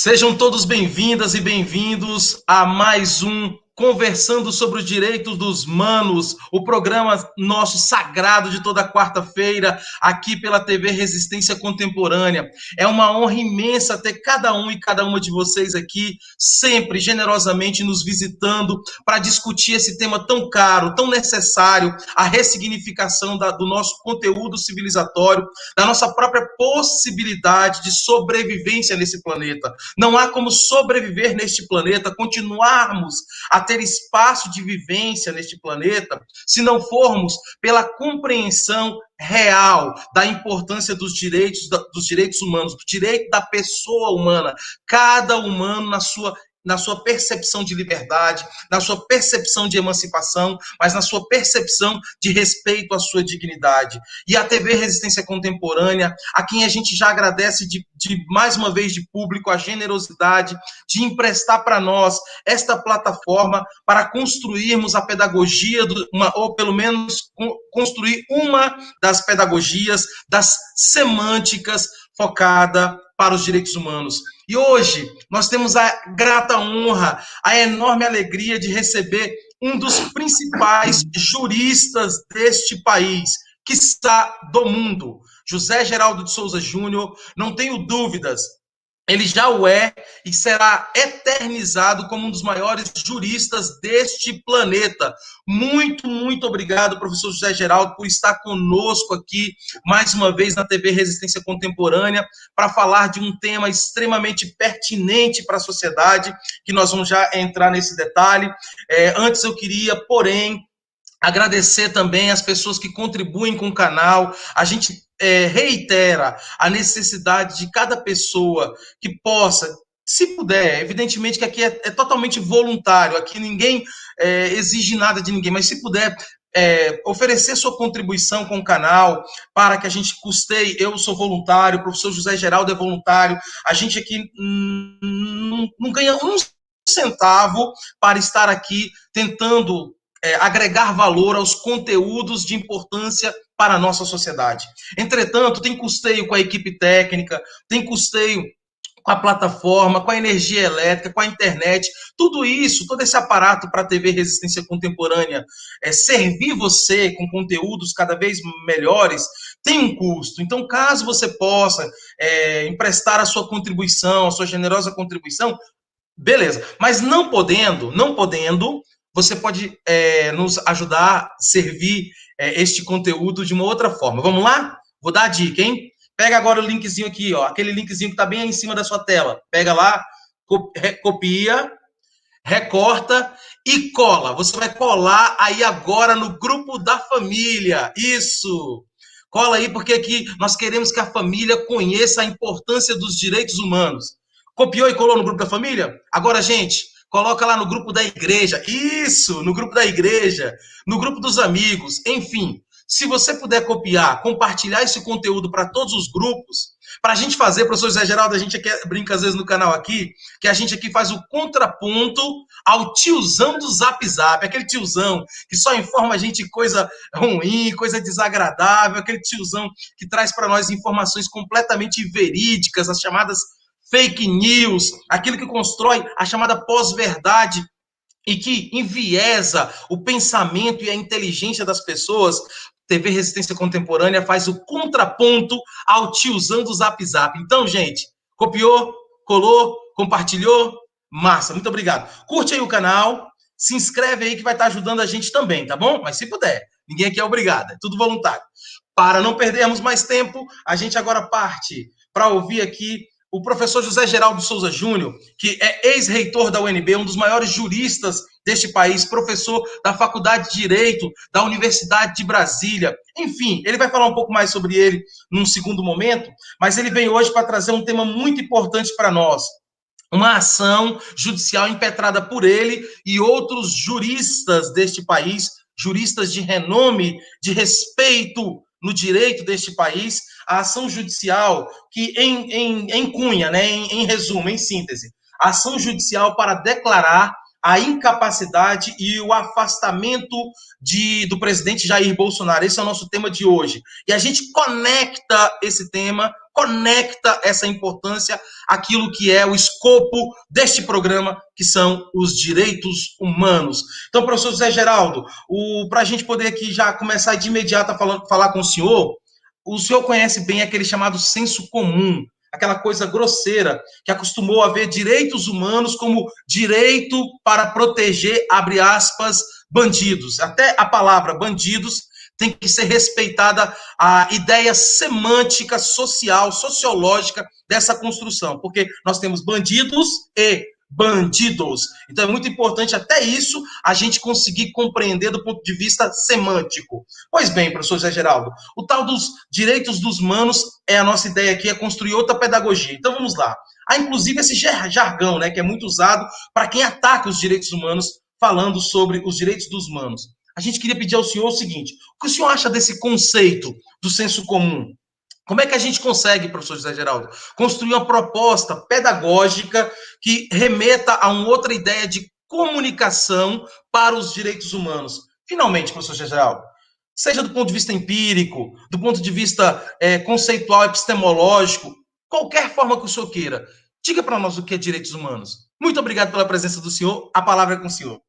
Sejam todos bem-vindas e bem-vindos a mais um Conversando sobre os Direitos dos Humanos, o programa nosso sagrado de toda quarta-feira, aqui pela TV Resistência Contemporânea. É uma honra imensa ter cada um e cada uma de vocês aqui, sempre generosamente nos visitando para discutir esse tema tão caro, tão necessário, a ressignificação do nosso conteúdo civilizatório, da nossa própria possibilidade de sobrevivência nesse planeta. Não há como sobreviver neste planeta, continuarmos a ter espaço de vivência neste planeta, se não formos pela compreensão real da importância dos direitos humanos, do direito da pessoa humana, cada humano na sua percepção de liberdade, na sua percepção de emancipação, mas na sua percepção de respeito à sua dignidade. E a TV Resistência Contemporânea, a quem a gente já agradece de mais uma vez de público a generosidade de emprestar para nós esta plataforma para construirmos a pedagogia, ou pelo menos construir uma das pedagogias, das semânticas focada para os direitos humanos. E hoje nós temos a grata honra, a enorme alegria de receber um dos principais juristas deste país, quiçá do mundo, José Geraldo de Souza Júnior. Não tenho dúvidas, ele já o é e será eternizado como um dos maiores juristas deste planeta. Muito, muito obrigado, professor José Geraldo, por estar conosco aqui, mais uma vez, na TV Resistência Contemporânea, para falar de um tema extremamente pertinente para a sociedade, que nós vamos já entrar nesse detalhe. Antes eu queria, porém, agradecer também as pessoas que contribuem com o canal. A gente reitera a necessidade de cada pessoa que possa, se puder, evidentemente que aqui é totalmente voluntário, aqui ninguém exige nada de ninguém, mas se puder oferecer sua contribuição com o canal para que a gente custeie. Eu sou voluntário, o professor José Geraldo é voluntário, a gente aqui não ganha um centavo para estar aqui tentando agregar valor aos conteúdos de importância para a nossa sociedade. Entretanto, tem custeio com a equipe técnica, tem custeio com a plataforma, com a energia elétrica, com a internet, tudo isso, todo esse aparato para a TV Resistência Contemporânea servir você com conteúdos cada vez melhores, tem um custo. Então, caso você possa emprestar a sua contribuição, a sua generosa contribuição, beleza. Mas não podendo, você pode nos ajudar a servir este conteúdo de uma outra forma. Vamos lá? Vou dar a dica, hein? Pega agora o linkzinho aqui, ó, aquele linkzinho que está bem aí em cima da sua tela. Pega lá, copia, recorta e cola. Você vai colar aí agora no grupo da família. Isso! Cola aí, porque aqui nós queremos que a família conheça a importância dos direitos humanos. Copiou e colou no grupo da família? Agora, gente, coloca lá no grupo da igreja. Isso, no grupo da igreja, no grupo dos amigos, enfim. Se você puder copiar, compartilhar esse conteúdo para todos os grupos, para a gente fazer, professor José Geraldo, a gente aqui brinca às vezes no canal aqui, que a gente aqui faz o contraponto ao tiozão do Zap Zap, aquele tiozão que só informa a gente coisa ruim, coisa desagradável, aquele tiozão que traz para nós informações completamente verídicas, as chamadas fake news, aquilo que constrói a chamada pós-verdade e que enviesa o pensamento e a inteligência das pessoas. TV Resistência Contemporânea faz o contraponto ao tiozão do Zap Zap. Então, gente, copiou, colou, compartilhou, massa, muito obrigado. Curte aí o canal, se inscreve aí que vai estar ajudando a gente também, tá bom? Mas se puder, ninguém aqui é obrigado, é tudo voluntário. Para não perdermos mais tempo, a gente agora parte para ouvir aqui o professor José Geraldo de Souza Júnior, que é ex-reitor da UNB, um dos maiores juristas deste país, professor da Faculdade de Direito da Universidade de Brasília. Enfim, ele vai falar um pouco mais sobre ele num segundo momento, mas ele vem hoje para trazer um tema muito importante para nós. Uma ação judicial impetrada por ele e outros juristas deste país, juristas de renome, de respeito no direito deste país, a ação judicial que em cunha, né, em resumo, em síntese, a ação judicial para declarar a incapacidade e o afastamento do presidente Jair Bolsonaro. Esse é o nosso tema de hoje. E a gente conecta esse tema conecta essa importância àquilo que é o escopo deste programa, que são os direitos humanos. Então, professor José Geraldo, para a gente poder aqui já começar de imediato a falar com o senhor conhece bem aquele chamado senso comum, aquela coisa grosseira que acostumou a ver direitos humanos como direito para proteger, abre aspas, bandidos. Até a palavra bandidos tem que ser respeitada a ideia semântica, social, sociológica dessa construção, porque nós temos bandidos e bandidos. Então é muito importante até isso a gente conseguir compreender do ponto de vista semântico. Pois bem, professor José Geraldo, o tal dos direitos dos humanos é a nossa ideia aqui, é construir outra pedagogia. Então vamos lá. Há inclusive esse jargão, né, que é muito usado para quem ataca os direitos humanos, falando sobre os direitos dos humanos. A gente queria pedir ao senhor o seguinte: o que o senhor acha desse conceito do senso comum? Como é que a gente consegue, professor José Geraldo, construir uma proposta pedagógica que remeta a uma outra ideia de comunicação para os direitos humanos? Finalmente, professor José Geraldo, seja do ponto de vista empírico, do ponto de vista conceitual, epistemológico, qualquer forma que o senhor queira, diga para nós o que é direitos humanos. Muito obrigado pela presença do senhor. A palavra é com o senhor.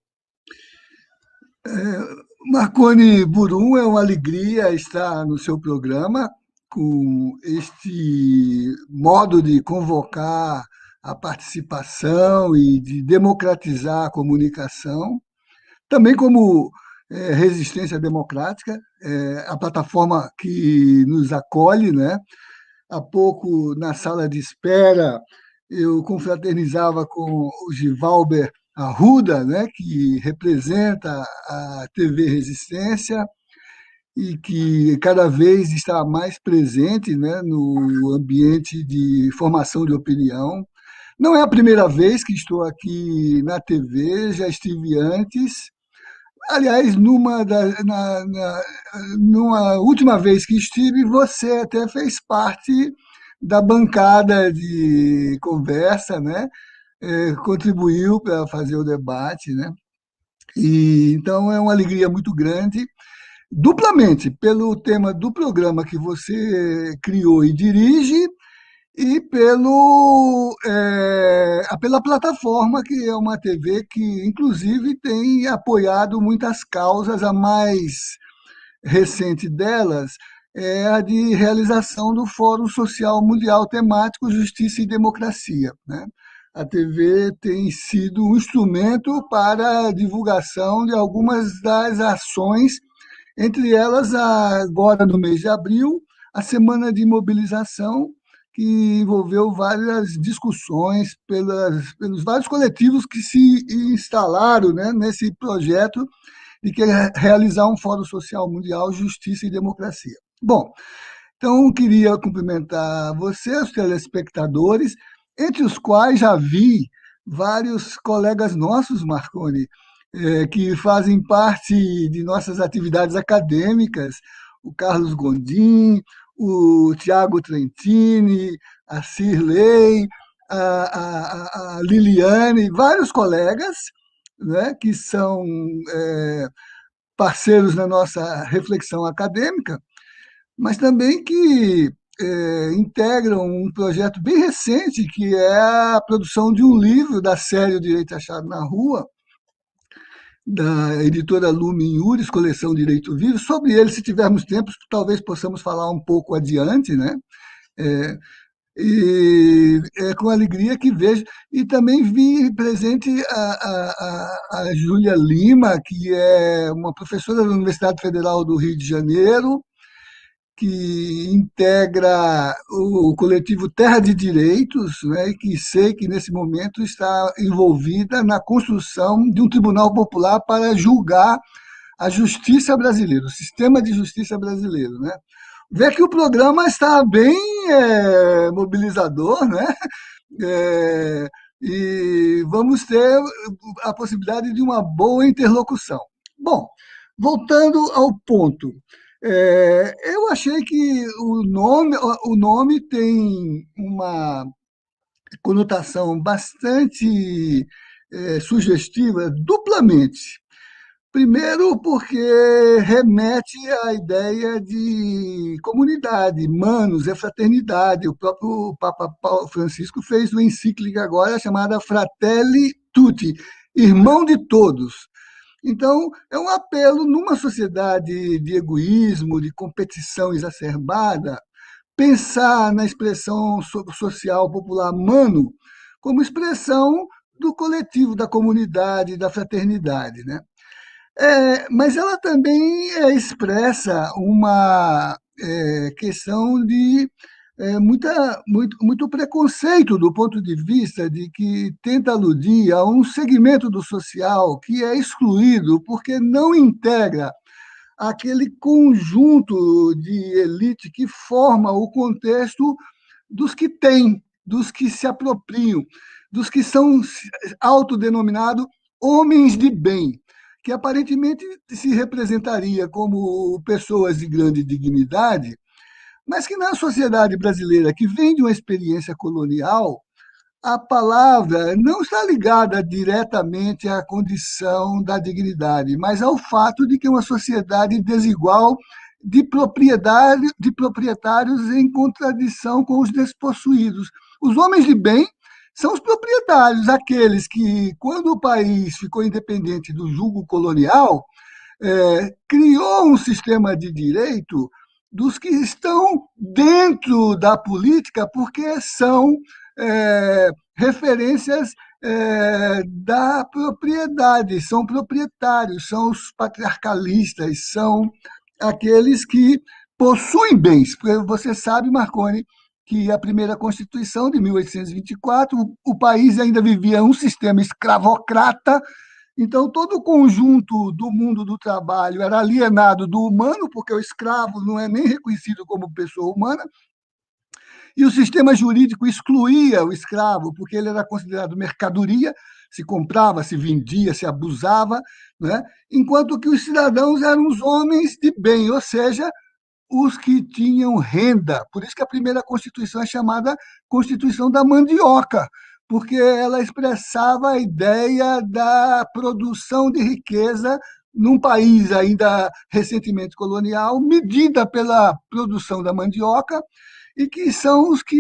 Marconi Burum, é uma alegria estar no seu programa com este modo de convocar a participação e de democratizar a comunicação, também como resistência democrática, a plataforma que nos acolhe, né? Há pouco, na sala de espera, eu confraternizava com o Givalber Arruda, né, que representa a TV Resistência e que cada vez está mais presente, né, no ambiente de formação de opinião. Não é a primeira vez que estou aqui na TV, já estive antes. Aliás, numa última vez que estive, você até fez parte da bancada de conversa, né? Contribuiu para fazer o debate, né? E, então é uma alegria muito grande, duplamente pelo tema do programa que você criou e dirige, e pela plataforma, que é uma TV que, inclusive, tem apoiado muitas causas. A mais recente delas é a de realização do Fórum Social Mundial temático Justiça e Democracia, né? A TV tem sido um instrumento para a divulgação de algumas das ações, entre elas, agora no mês de abril, a Semana de Mobilização, que envolveu várias discussões pelos vários coletivos que se instalaram, né, nesse projeto de que realizar um Fórum Social Mundial, Justiça e Democracia. Bom, então queria cumprimentar você, os telespectadores, entre os quais já vi vários colegas nossos, Marconi, que fazem parte de nossas atividades acadêmicas, o Carlos Gondim, o Tiago Trentini, a Cirlei, a Liliane, vários colegas, né, que são parceiros na nossa reflexão acadêmica, mas também que integram um projeto bem recente, que é a produção de um livro da série O Direito Achado na Rua, da editora Lumen Iuris, coleção Direito Vivo. Sobre ele, se tivermos tempo, talvez possamos falar um pouco adiante, né? E é com alegria que vejo. E também vi presente a Júlia Lima, que é uma professora da Universidade Federal do Rio de Janeiro, que integra o coletivo Terra de Direitos, né, e que sei que nesse momento está envolvida na construção de um tribunal popular para julgar a justiça brasileira, o sistema de justiça brasileiro, né? Vê que o programa está bem mobilizador, né? E vamos ter a possibilidade de uma boa interlocução. Bom, voltando ao ponto, eu achei que o nome tem uma conotação bastante sugestiva, duplamente. Primeiro, porque remete à ideia de comunidade, manos, é fraternidade. O próprio Papa Francisco fez uma encíclica agora chamada Fratelli Tutti, irmão de todos. Então, é um apelo numa sociedade de egoísmo, de competição exacerbada, pensar na expressão social popular mano como expressão do coletivo, da comunidade, da fraternidade, né? Mas ela também expressa uma questão de muito preconceito do ponto de vista de que tenta aludir a um segmento do social que é excluído porque não integra aquele conjunto de elite que forma o contexto dos que têm, dos que se apropriam, dos que são autodenominados homens de bem, que aparentemente se representaria como pessoas de grande dignidade, mas que na sociedade brasileira, que vem de uma experiência colonial, a palavra não está ligada diretamente à condição da dignidade, mas ao fato de que é uma sociedade desigual de proprietários em contradição com os despossuídos. Os homens de bem são os proprietários, aqueles que, quando o país ficou independente do jugo colonial, criou um sistema de direito dos que estão dentro da política porque são referências da propriedade, são proprietários, são os patriarcalistas, são aqueles que possuem bens. Porque você sabe, Marconi, que a primeira Constituição de 1824, o país ainda vivia um sistema escravocrata, então todo o conjunto do mundo do trabalho era alienado do humano, porque o escravo não é nem reconhecido como pessoa humana, e o sistema jurídico excluía o escravo, porque ele era considerado mercadoria, se comprava, se vendia, se abusava, né? Enquanto que os cidadãos eram os homens de bem, ou seja, os que tinham renda. Por isso que a primeira Constituição é chamada Constituição da Mandioca, porque ela expressava a ideia da produção de riqueza num país ainda recentemente colonial, medida pela produção da mandioca, e que são os que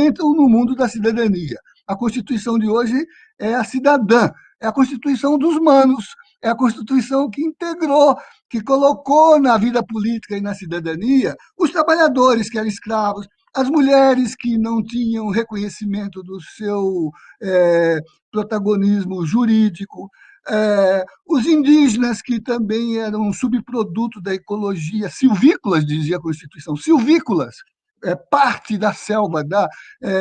entram no mundo da cidadania. A Constituição de hoje é a cidadã, é a Constituição dos manos, é a Constituição que integrou, que colocou na vida política e na cidadania os trabalhadores que eram escravos, as mulheres que não tinham reconhecimento do seu protagonismo jurídico, os indígenas que também eram um subproduto da ecologia, silvícolas, dizia a Constituição, silvícolas, parte da selva, da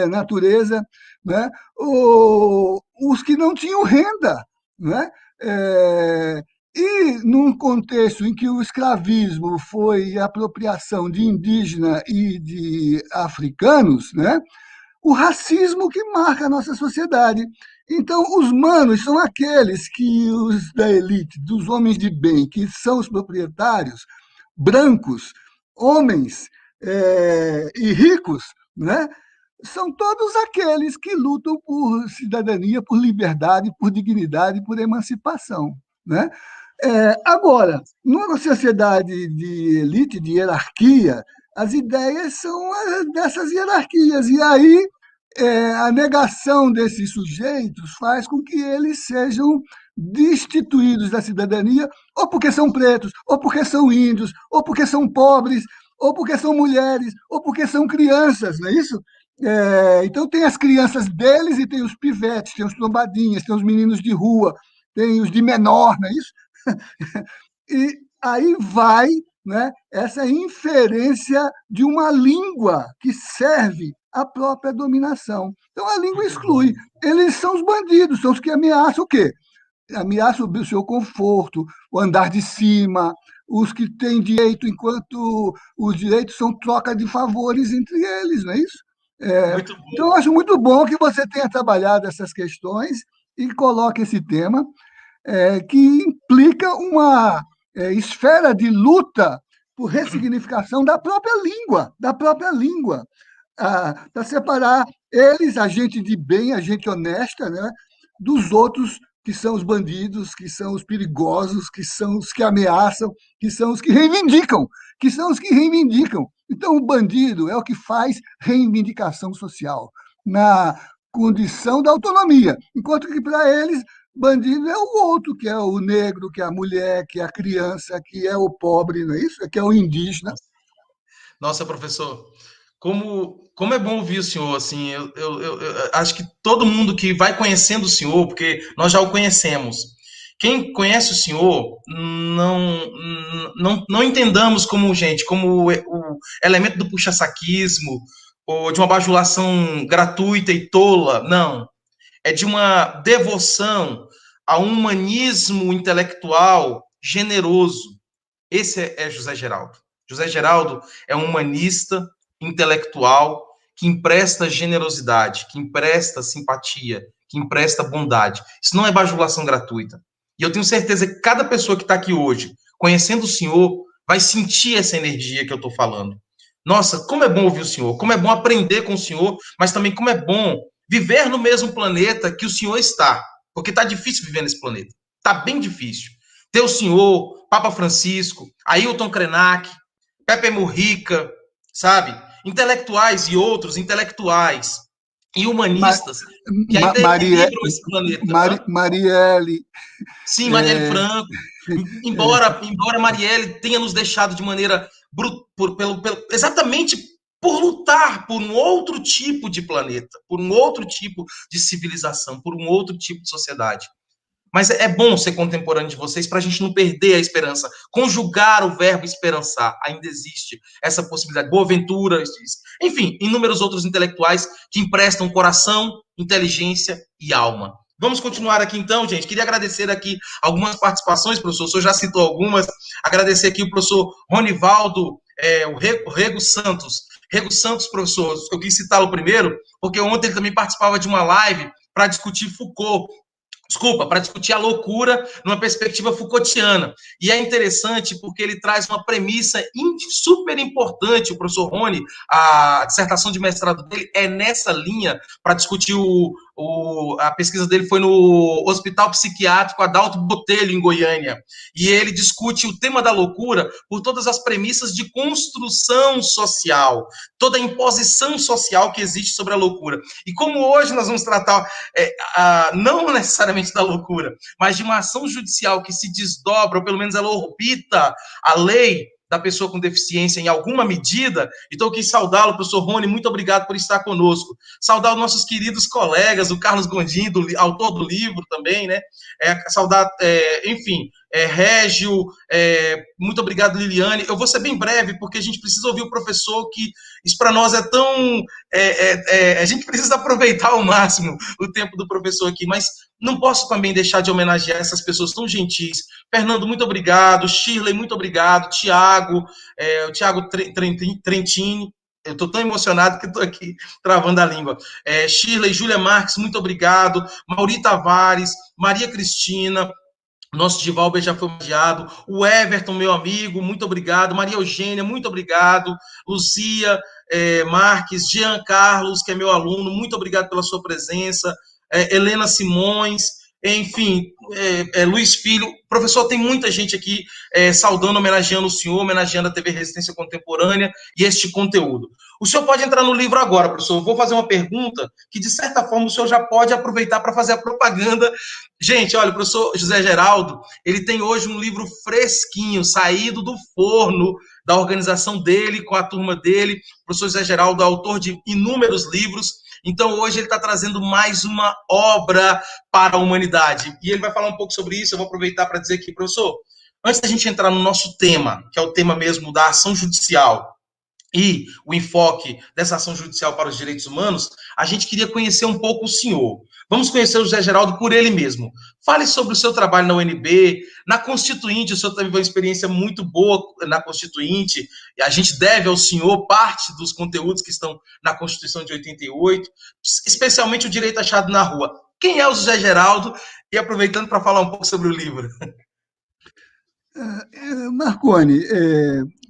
natureza, né? Os que não tinham renda, né? E num contexto em que o escravismo foi apropriação de indígena e de africanos, né? O racismo que marca a nossa sociedade. Então, os manos são aqueles que os da elite, dos homens de bem, que são os proprietários, brancos, homens e ricos, né? São todos aqueles que lutam por cidadania, por liberdade, por dignidade, por emancipação, né? Agora, numa sociedade de elite, de hierarquia, as ideias são dessas hierarquias, e aí a negação desses sujeitos faz com que eles sejam destituídos da cidadania, ou porque são pretos, ou porque são índios, ou porque são pobres, ou porque são mulheres, ou porque são crianças, não é isso? Então tem as crianças deles e tem os pivetes, tem os trombadinhas, tem os meninos de rua, tem os de menor, não é isso? E aí vai, né, essa inferência de uma língua que serve à própria dominação. Então a língua exclui. Eles são os bandidos, são os que ameaçam o quê? Ameaçam o seu conforto, o andar de cima, os que têm direito, enquanto os direitos são troca de favores entre eles, não é isso? Então, eu acho muito bom que você tenha trabalhado essas questões e coloque esse tema, que implica uma esfera de luta por ressignificação da própria língua, para separar eles, a gente de bem, a gente honesta, né, dos outros que são os bandidos, que são os perigosos, que são os que ameaçam, que são os que reivindicam, que são os que reivindicam. Então, o bandido é o que faz reivindicação social, na condição da autonomia, enquanto que para eles bandido é o outro, que é o negro, que é a mulher, que é a criança, que é o pobre, não é isso? Que é o indígena. Nossa, professor, como é bom ouvir o senhor, assim, eu acho que todo mundo que vai conhecendo o senhor, porque nós já o conhecemos, quem conhece o senhor, não entendamos como, gente, como o elemento do puxa-saquismo, ou de uma bajulação gratuita e tola, não, é de uma devoção a um humanismo intelectual generoso. Esse é José Geraldo. José Geraldo é um humanista intelectual que empresta generosidade, que empresta simpatia, que empresta bondade. Isso não é bajulação gratuita. E eu tenho certeza que cada pessoa que está aqui hoje, conhecendo o senhor, vai sentir essa energia que eu estou falando. Nossa, como é bom ouvir o senhor, como é bom aprender com o senhor, mas também como é bom viver no mesmo planeta que o senhor está. Porque está difícil viver nesse planeta. Está bem difícil. Ter o senhor, Papa Francisco, Ailton Krenak, Pepe Mujica, sabe? Intelectuais e outros intelectuais e Ma- humanistas que ainda Maria, equilibram esse planeta. Hã? Marielle, Sim, Marielle é, Franco. Embora Marielle tenha nos deixado de maneira exatamente por lutar por um outro tipo de planeta, por um outro tipo de civilização, por um outro tipo de sociedade. Mas é bom ser contemporâneo de vocês para a gente não perder a esperança. Conjugar o verbo esperançar. Ainda existe essa possibilidade. Boaventura, enfim, inúmeros outros intelectuais que emprestam coração, inteligência e alma. Vamos continuar aqui então, gente. Queria agradecer aqui algumas participações, professor. O senhor já citou algumas. Agradecer aqui o professor Ronivaldo, o Rego Santos. Rego Santos, professor, eu quis citá-lo primeiro, porque ontem ele também participava de uma live para discutir Foucault. Desculpa, para discutir a loucura numa perspectiva Foucaultiana. E é interessante porque ele traz uma premissa super importante, o professor Rony, a dissertação de mestrado dele é nessa linha, para discutir a pesquisa dele foi no Hospital Psiquiátrico Adalto Botelho, em Goiânia. E ele discute o tema da loucura por todas as premissas de construção social, toda a imposição social que existe sobre a loucura. E como hoje nós vamos tratar não necessariamente da loucura, mas de uma ação judicial que se desdobra, ou pelo menos ela orbita a lei da pessoa com deficiência em alguma medida. Então, eu quis saudá-lo, professor Rony, muito obrigado por estar conosco. Saudar os nossos queridos colegas, o Carlos Gondim, autor do livro também, né? Saudar, enfim, Régio, muito obrigado, Liliane. Eu vou ser bem breve, porque a gente precisa ouvir o professor, que isso para nós é tão... a gente precisa aproveitar ao máximo o tempo do professor aqui, mas não posso também deixar de homenagear essas pessoas tão gentis. Fernando, muito obrigado. Shirley, muito obrigado. Tiago, o Tiago Trentini. Eu estou tão emocionado que estou aqui travando a língua. Shirley, Júlia Marques, muito obrigado. Mauri Tavares, Maria Cristina, nosso Divalber já foi homenageado. O Everton, meu amigo, muito obrigado. Maria Eugênia, muito obrigado. Luzia Marques, Jean Carlos, que é meu aluno, muito obrigado pela sua presença. Helena Simões, enfim, Luiz Filho. Professor, tem muita gente aqui saudando, homenageando o senhor, homenageando a TV Resistência Contemporânea e este conteúdo. O senhor pode entrar no livro agora, professor. Eu vou fazer uma pergunta que, de certa forma, o senhor já pode aproveitar para fazer a propaganda. Gente, olha, o professor José Geraldo, ele tem hoje um livro fresquinho, saído do forno da organização dele, com a turma dele. O professor José Geraldo é autor de inúmeros livros. Então, hoje ele está trazendo mais uma obra para a humanidade. E ele vai falar um pouco sobre isso. Eu vou aproveitar para dizer aqui, professor, antes da gente entrar no nosso tema, que é o tema mesmo da ação judicial, e o enfoque dessa ação judicial para os direitos humanos, a gente queria conhecer um pouco o senhor. Vamos conhecer o José Geraldo por ele mesmo. Fale sobre o seu trabalho na UNB, na Constituinte. O senhor teve uma experiência muito boa na Constituinte, e a gente deve ao senhor parte dos conteúdos que estão na Constituição de 88, especialmente o direito achado na rua. Quem é o José Geraldo? E aproveitando para falar um pouco sobre o livro. Marconi,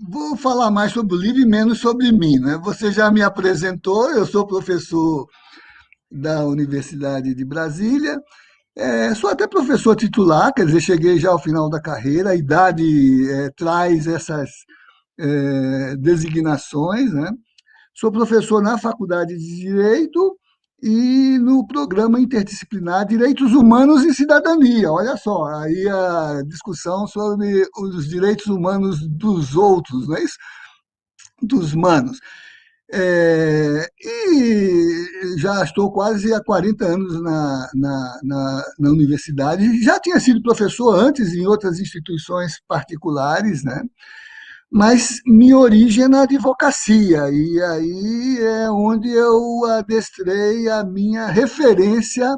vou falar mais sobre o livro e menos sobre mim, né? Você já me apresentou, eu sou professor da Universidade de Brasília Sou até professor titular, quer dizer, cheguei já ao final da carreira, a idade traz essas designações, né? Sou professor na Faculdade de Direito e no programa interdisciplinar Direitos Humanos e Cidadania. Olha só, aí a discussão sobre os direitos humanos dos outros, não é isso? Dos humanos. E já estou quase há 40 anos na universidade. Já tinha sido professor antes em outras instituições particulares, né? Mas minha origem é na advocacia, e aí é onde eu adestrei a minha referência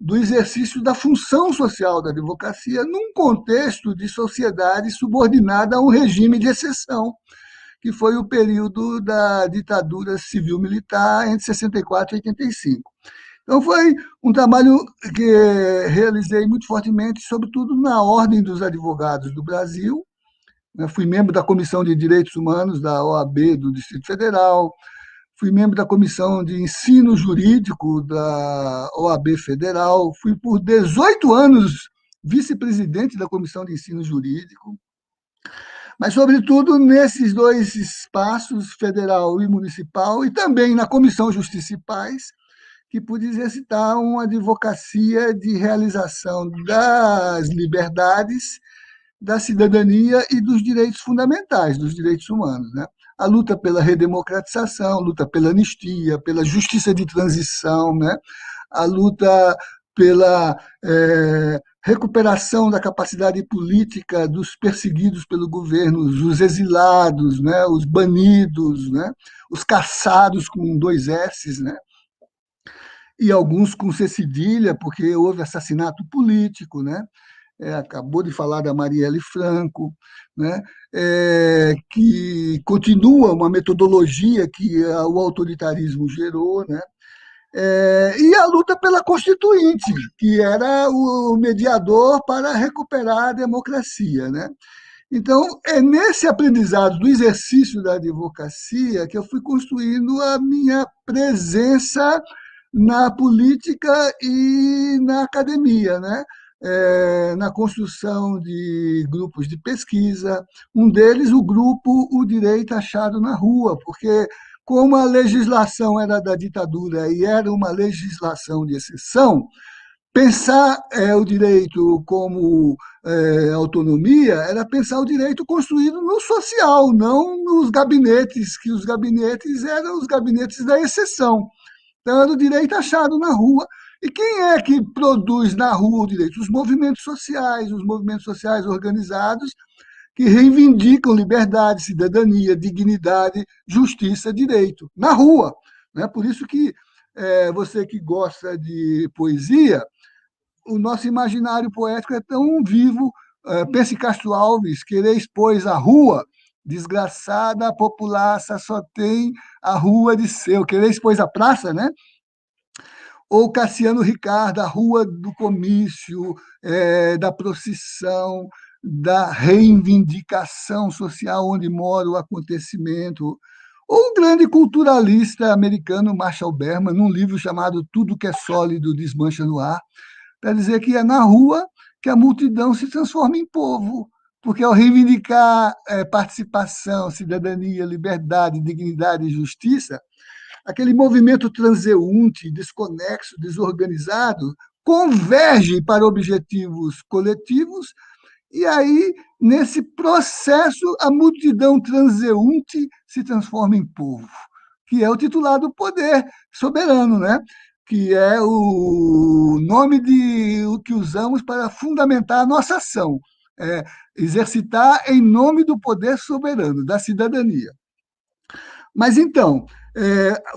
do exercício da função social da advocacia num contexto de sociedade subordinada a um regime de exceção, que foi o período da ditadura civil-militar entre 64 e 85. Então, foi um trabalho que realizei muito fortemente, sobretudo na Ordem dos Advogados do Brasil. Fui membro da Comissão de Direitos Humanos da OAB do Distrito Federal, fui membro da Comissão de Ensino Jurídico da OAB Federal, fui por 18 anos vice-presidente da Comissão de Ensino Jurídico, mas, sobretudo, nesses dois espaços, federal e municipal, e também na Comissão Justiça e Paz, que pude exercitar uma advocacia de realização das liberdades, da cidadania e dos direitos fundamentais, dos direitos humanos, né? A luta pela redemocratização, a luta pela anistia, pela justiça de transição, né? A luta pela recuperação da capacidade política dos perseguidos pelo governo, os exilados, né? Os banidos, né? Os caçados com dois S's, né? E alguns com C cedilha, porque houve assassinato político, né? Acabou de falar da Marielle Franco, né? Que continua uma metodologia que o autoritarismo gerou, né? E a luta pela Constituinte, que era o mediador para recuperar a democracia, né? Então, é nesse aprendizado do exercício da advocacia que eu fui construindo a minha presença na política e na academia, né? Na construção de grupos de pesquisa, um deles o grupo O Direito Achado na Rua, porque como a legislação era da ditadura e era uma legislação de exceção, pensar o direito como autonomia era pensar o direito construído no social, não nos gabinetes, que os gabinetes eram os gabinetes da exceção. Então, era o direito achado na rua. E quem é que produz na rua o direito? Os movimentos sociais organizados que reivindicam liberdade, cidadania, dignidade, justiça, direito, na rua. Né? Por isso que você que gosta de poesia, o nosso imaginário poético é tão vivo. Pense Castro Alves, quereis, pois, a rua, desgraçada populaça só tem a rua de seu. Quereis, pois, a praça, né? Ou Cassiano Ricardo, a rua do comício, da procissão, da reivindicação social onde mora o acontecimento. Ou o grande culturalista americano Marshall Berman, num livro chamado Tudo que é Sólido Desmancha no Ar, para dizer que é na rua que a multidão se transforma em povo, porque ao reivindicar participação, cidadania, liberdade, dignidade e justiça, aquele movimento transeunte, desconexo, desorganizado, converge para objetivos coletivos, e aí, nesse processo, a multidão transeunte se transforma em povo, que é o titulado poder soberano, né? Que é o nome o que usamos para fundamentar a nossa ação, exercitar em nome do poder soberano, da cidadania. Mas então,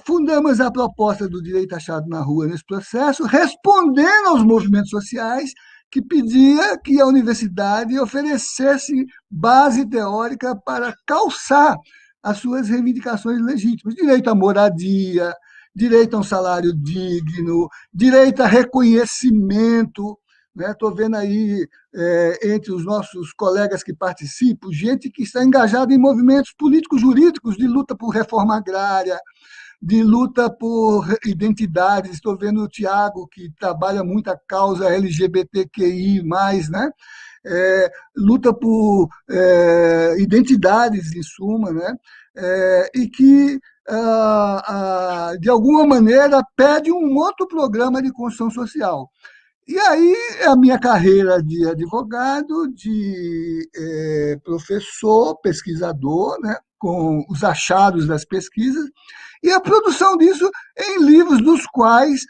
fundamos a proposta do direito achado na rua nesse processo, respondendo aos movimentos sociais que pedia que a universidade oferecesse base teórica para calçar as suas reivindicações legítimas. Direito à moradia, direito a um salário digno, direito a reconhecimento. Estou vendo aí, entre os nossos colegas que participam, gente que está engajada em movimentos políticos jurídicos de luta por reforma agrária, de luta por identidades. Estou vendo o Tiago, que trabalha muito a causa LGBTQI+, né? Luta por identidades, em suma, né? E que, de alguma maneira, pede um outro programa de construção social. E aí, a minha carreira de advogado, de professor, pesquisador, né, com os achados das pesquisas, e a produção disso em livros, dos quais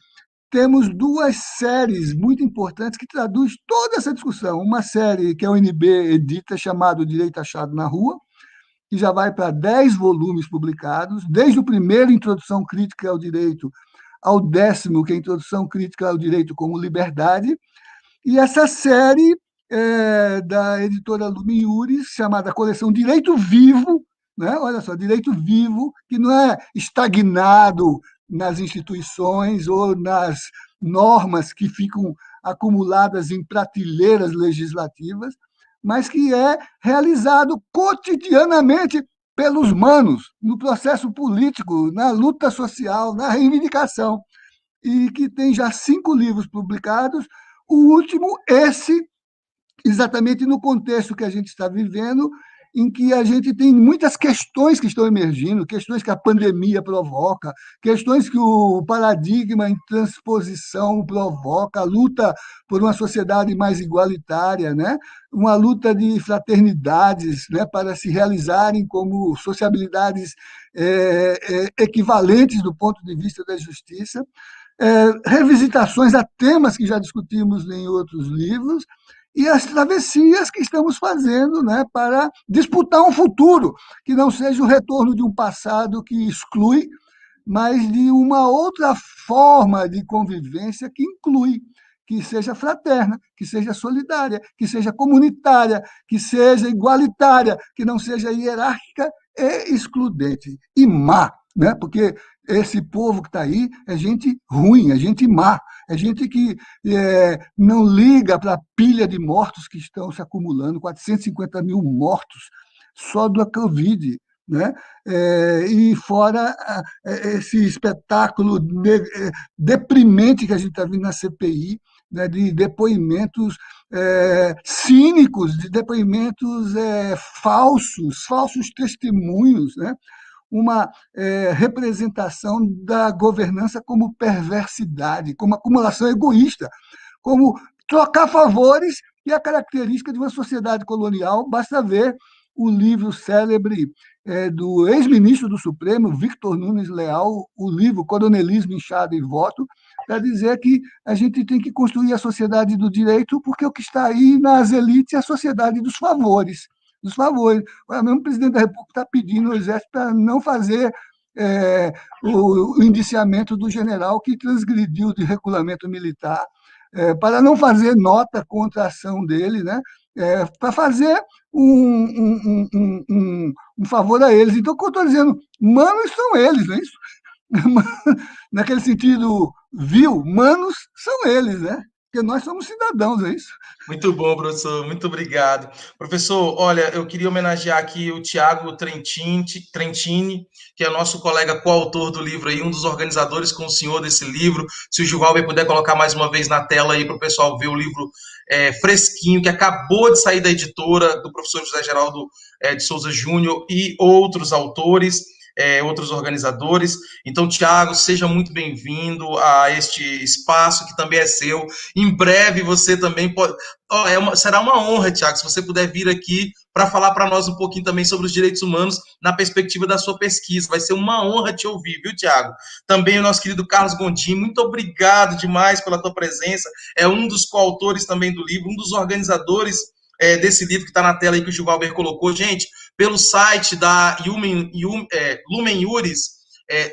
temos duas séries muito importantes que traduz toda essa discussão. Uma série que a UNB edita, chamada Direito Achado na Rua, que já vai para 10 volumes publicados, desde o primeiro, Introdução Crítica ao Direito, ao 10º, que é a Introdução Crítica ao Direito como Liberdade, e essa série da editora Lumen Iuris, chamada Coleção Direito Vivo, né? Olha só, Direito Vivo, que não é estagnado nas instituições ou nas normas que ficam acumuladas em prateleiras legislativas, mas que é realizado cotidianamente pelos manos, no processo político, na luta social, na reivindicação, e que tem já 5 livros publicados, o último, esse, exatamente no contexto que a gente está vivendo, em que a gente tem muitas questões que estão emergindo, questões que a pandemia provoca, questões que o paradigma em transposição provoca, a luta por uma sociedade mais igualitária, né? Uma luta de fraternidades, né, para se realizarem como sociabilidades equivalentes do ponto de vista da justiça, revisitações a temas que já discutimos em outros livros, e as travessias que estamos fazendo, né, para disputar um futuro que não seja o retorno de um passado que exclui, mas de uma outra forma de convivência que inclui, que seja fraterna, que seja solidária, que seja comunitária, que seja igualitária, que não seja hierárquica e excludente, e má, né? Porque esse povo que está aí é gente ruim, é gente má, é gente que não liga para a pilha de mortos que estão se acumulando, 450 mil mortos só da Covid, né? E fora esse espetáculo deprimente que a gente está vendo na CPI, né, de depoimentos cínicos, de depoimentos falsos testemunhos, né? Uma representação da governança como perversidade, como acumulação egoísta, como trocar favores, e a característica de uma sociedade colonial. Basta ver o livro célebre do ex-ministro do Supremo, Victor Nunes Leal, o livro Coronelismo, Inchada e Voto, para dizer que a gente tem que construir a sociedade do direito, porque o que está aí nas elites é a sociedade dos favores. Dos favores. O mesmo presidente da República está pedindo ao Exército para não fazer o indiciamento do general que transgrediu de regulamento militar, para não fazer nota contra a ação dele, né? Para fazer um favor a eles. Então, o que eu estou dizendo, manos são eles, não é isso? Naquele sentido vil, manos são eles, né? Porque nós somos cidadãos, é isso? Muito bom, professor, muito obrigado. Professor, olha, eu queria homenagear aqui o Tiago Trentini, que é nosso colega coautor do livro aí, um dos organizadores com o senhor desse livro. Se o Givalber puder colocar mais uma vez na tela aí para o pessoal ver o livro fresquinho, que acabou de sair da editora do professor José Geraldo de Souza Júnior e outros autores. Outros organizadores. Então, Tiago, seja muito bem-vindo a este espaço que também é seu. Em breve você também pode... será uma honra, Tiago, se você puder vir aqui para falar para nós um pouquinho também sobre os direitos humanos na perspectiva da sua pesquisa. Vai ser uma honra te ouvir, viu, Tiago? Também o nosso querido Carlos Gondim, muito obrigado demais pela tua presença. É um dos coautores também do livro, um dos organizadores desse livro que está na tela aí que o Givalber colocou. Gente, pelo site da Lumen Iuris,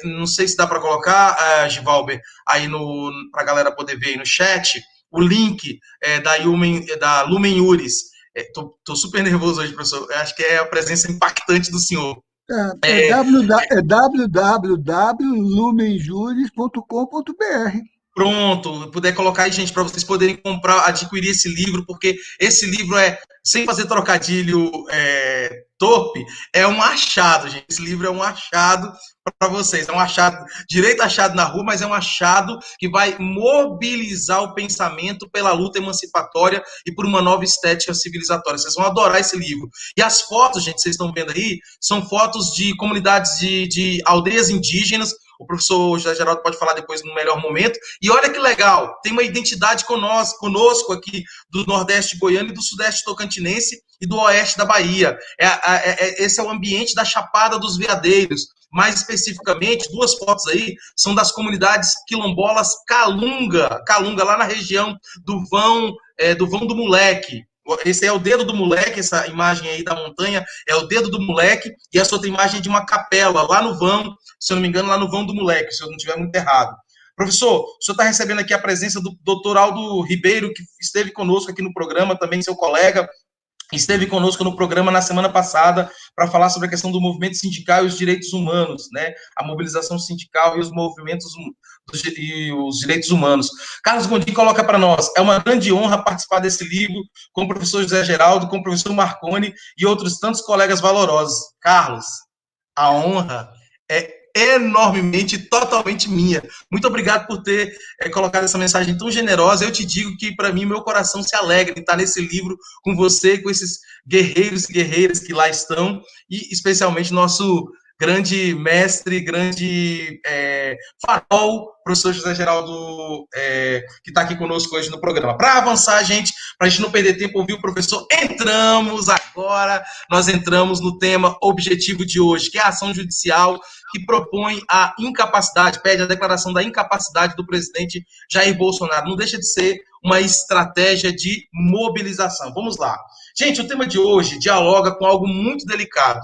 não sei se dá para colocar, Givalber, aí para a galera poder ver aí no chat, o link da Lumen Iuris. Tô super nervoso hoje, professor. Acho que é a presença impactante do senhor. www.lumenjuris.com.br. Pronto, puder colocar aí, gente, para vocês poderem comprar, adquirir esse livro, porque esse livro é, sem fazer trocadilho torpe, é um achado, gente. Esse livro é um achado para vocês, é um achado, direito achado na rua, mas é um achado que vai mobilizar o pensamento pela luta emancipatória e por uma nova estética civilizatória. Vocês vão adorar esse livro. E as fotos, gente, vocês estão vendo aí, são fotos de comunidades de aldeias indígenas. O professor José Geraldo pode falar depois no melhor momento. E olha que legal, tem uma identidade conosco aqui do Nordeste goiano e do Sudeste tocantinense e do Oeste da Bahia. Esse é o ambiente da Chapada dos Veadeiros. Mais especificamente, duas fotos aí são das comunidades quilombolas Calunga, lá na região do Vão do Moleque. Esse é o dedo do moleque, essa imagem aí da montanha é o dedo do moleque, e essa outra imagem é de uma capela, lá no vão, se eu não me engano, lá no vão do moleque, se eu não estiver muito errado. Professor, o senhor está recebendo aqui a presença do doutor Aldo Ribeiro, que esteve conosco aqui no programa, também seu colega, esteve conosco no programa na semana passada para falar sobre a questão do movimento sindical e os direitos humanos, né? A mobilização sindical e os movimentos e os direitos humanos. Carlos Gondim coloca para nós: é uma grande honra participar desse livro com o professor José Geraldo, com o professor Marconi e outros tantos colegas valorosos. Carlos, a honra é enormemente, totalmente minha. Muito obrigado por ter colocado essa mensagem tão generosa. Eu te digo que, para mim, meu coração se alegra em estar nesse livro com você, com esses guerreiros e guerreiras que lá estão, e especialmente nosso grande mestre, grande farol, professor José Geraldo, que está aqui conosco hoje no programa. Para avançar, gente, para a gente não perder tempo, ouvir o professor, nós entramos no tema objetivo de hoje, que é a ação judicial que propõe a incapacidade, pede a declaração da incapacidade do presidente Jair Bolsonaro. Não deixa de ser uma estratégia de mobilização. Vamos lá. Gente, o tema de hoje dialoga com algo muito delicado.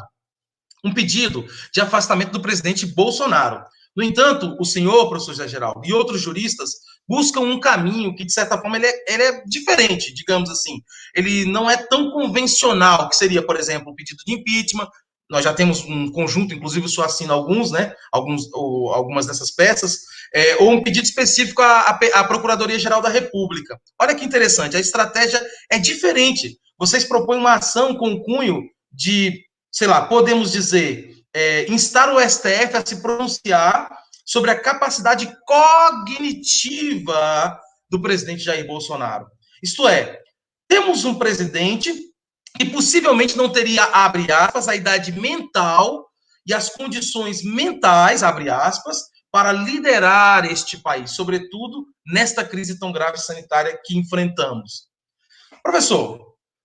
Um pedido de afastamento do presidente Bolsonaro. No entanto, o senhor, professor José Geraldo, e outros juristas buscam um caminho que, de certa forma, ele é diferente, digamos assim. Ele não é tão convencional, que seria, por exemplo, o pedido de impeachment. Nós já temos um conjunto, inclusive o senhor assina alguns, né? Algumas dessas peças, ou um pedido específico à Procuradoria-Geral da República. Olha que interessante, a estratégia é diferente. Vocês propõem uma ação com o cunho de, sei lá, podemos dizer, instar o STF a se pronunciar sobre a capacidade cognitiva do presidente Jair Bolsonaro. Isto é, temos um presidente que possivelmente não teria, abre aspas, a idade mental e as condições mentais, abre aspas, para liderar este país, sobretudo nesta crise tão grave sanitária que enfrentamos. Professor,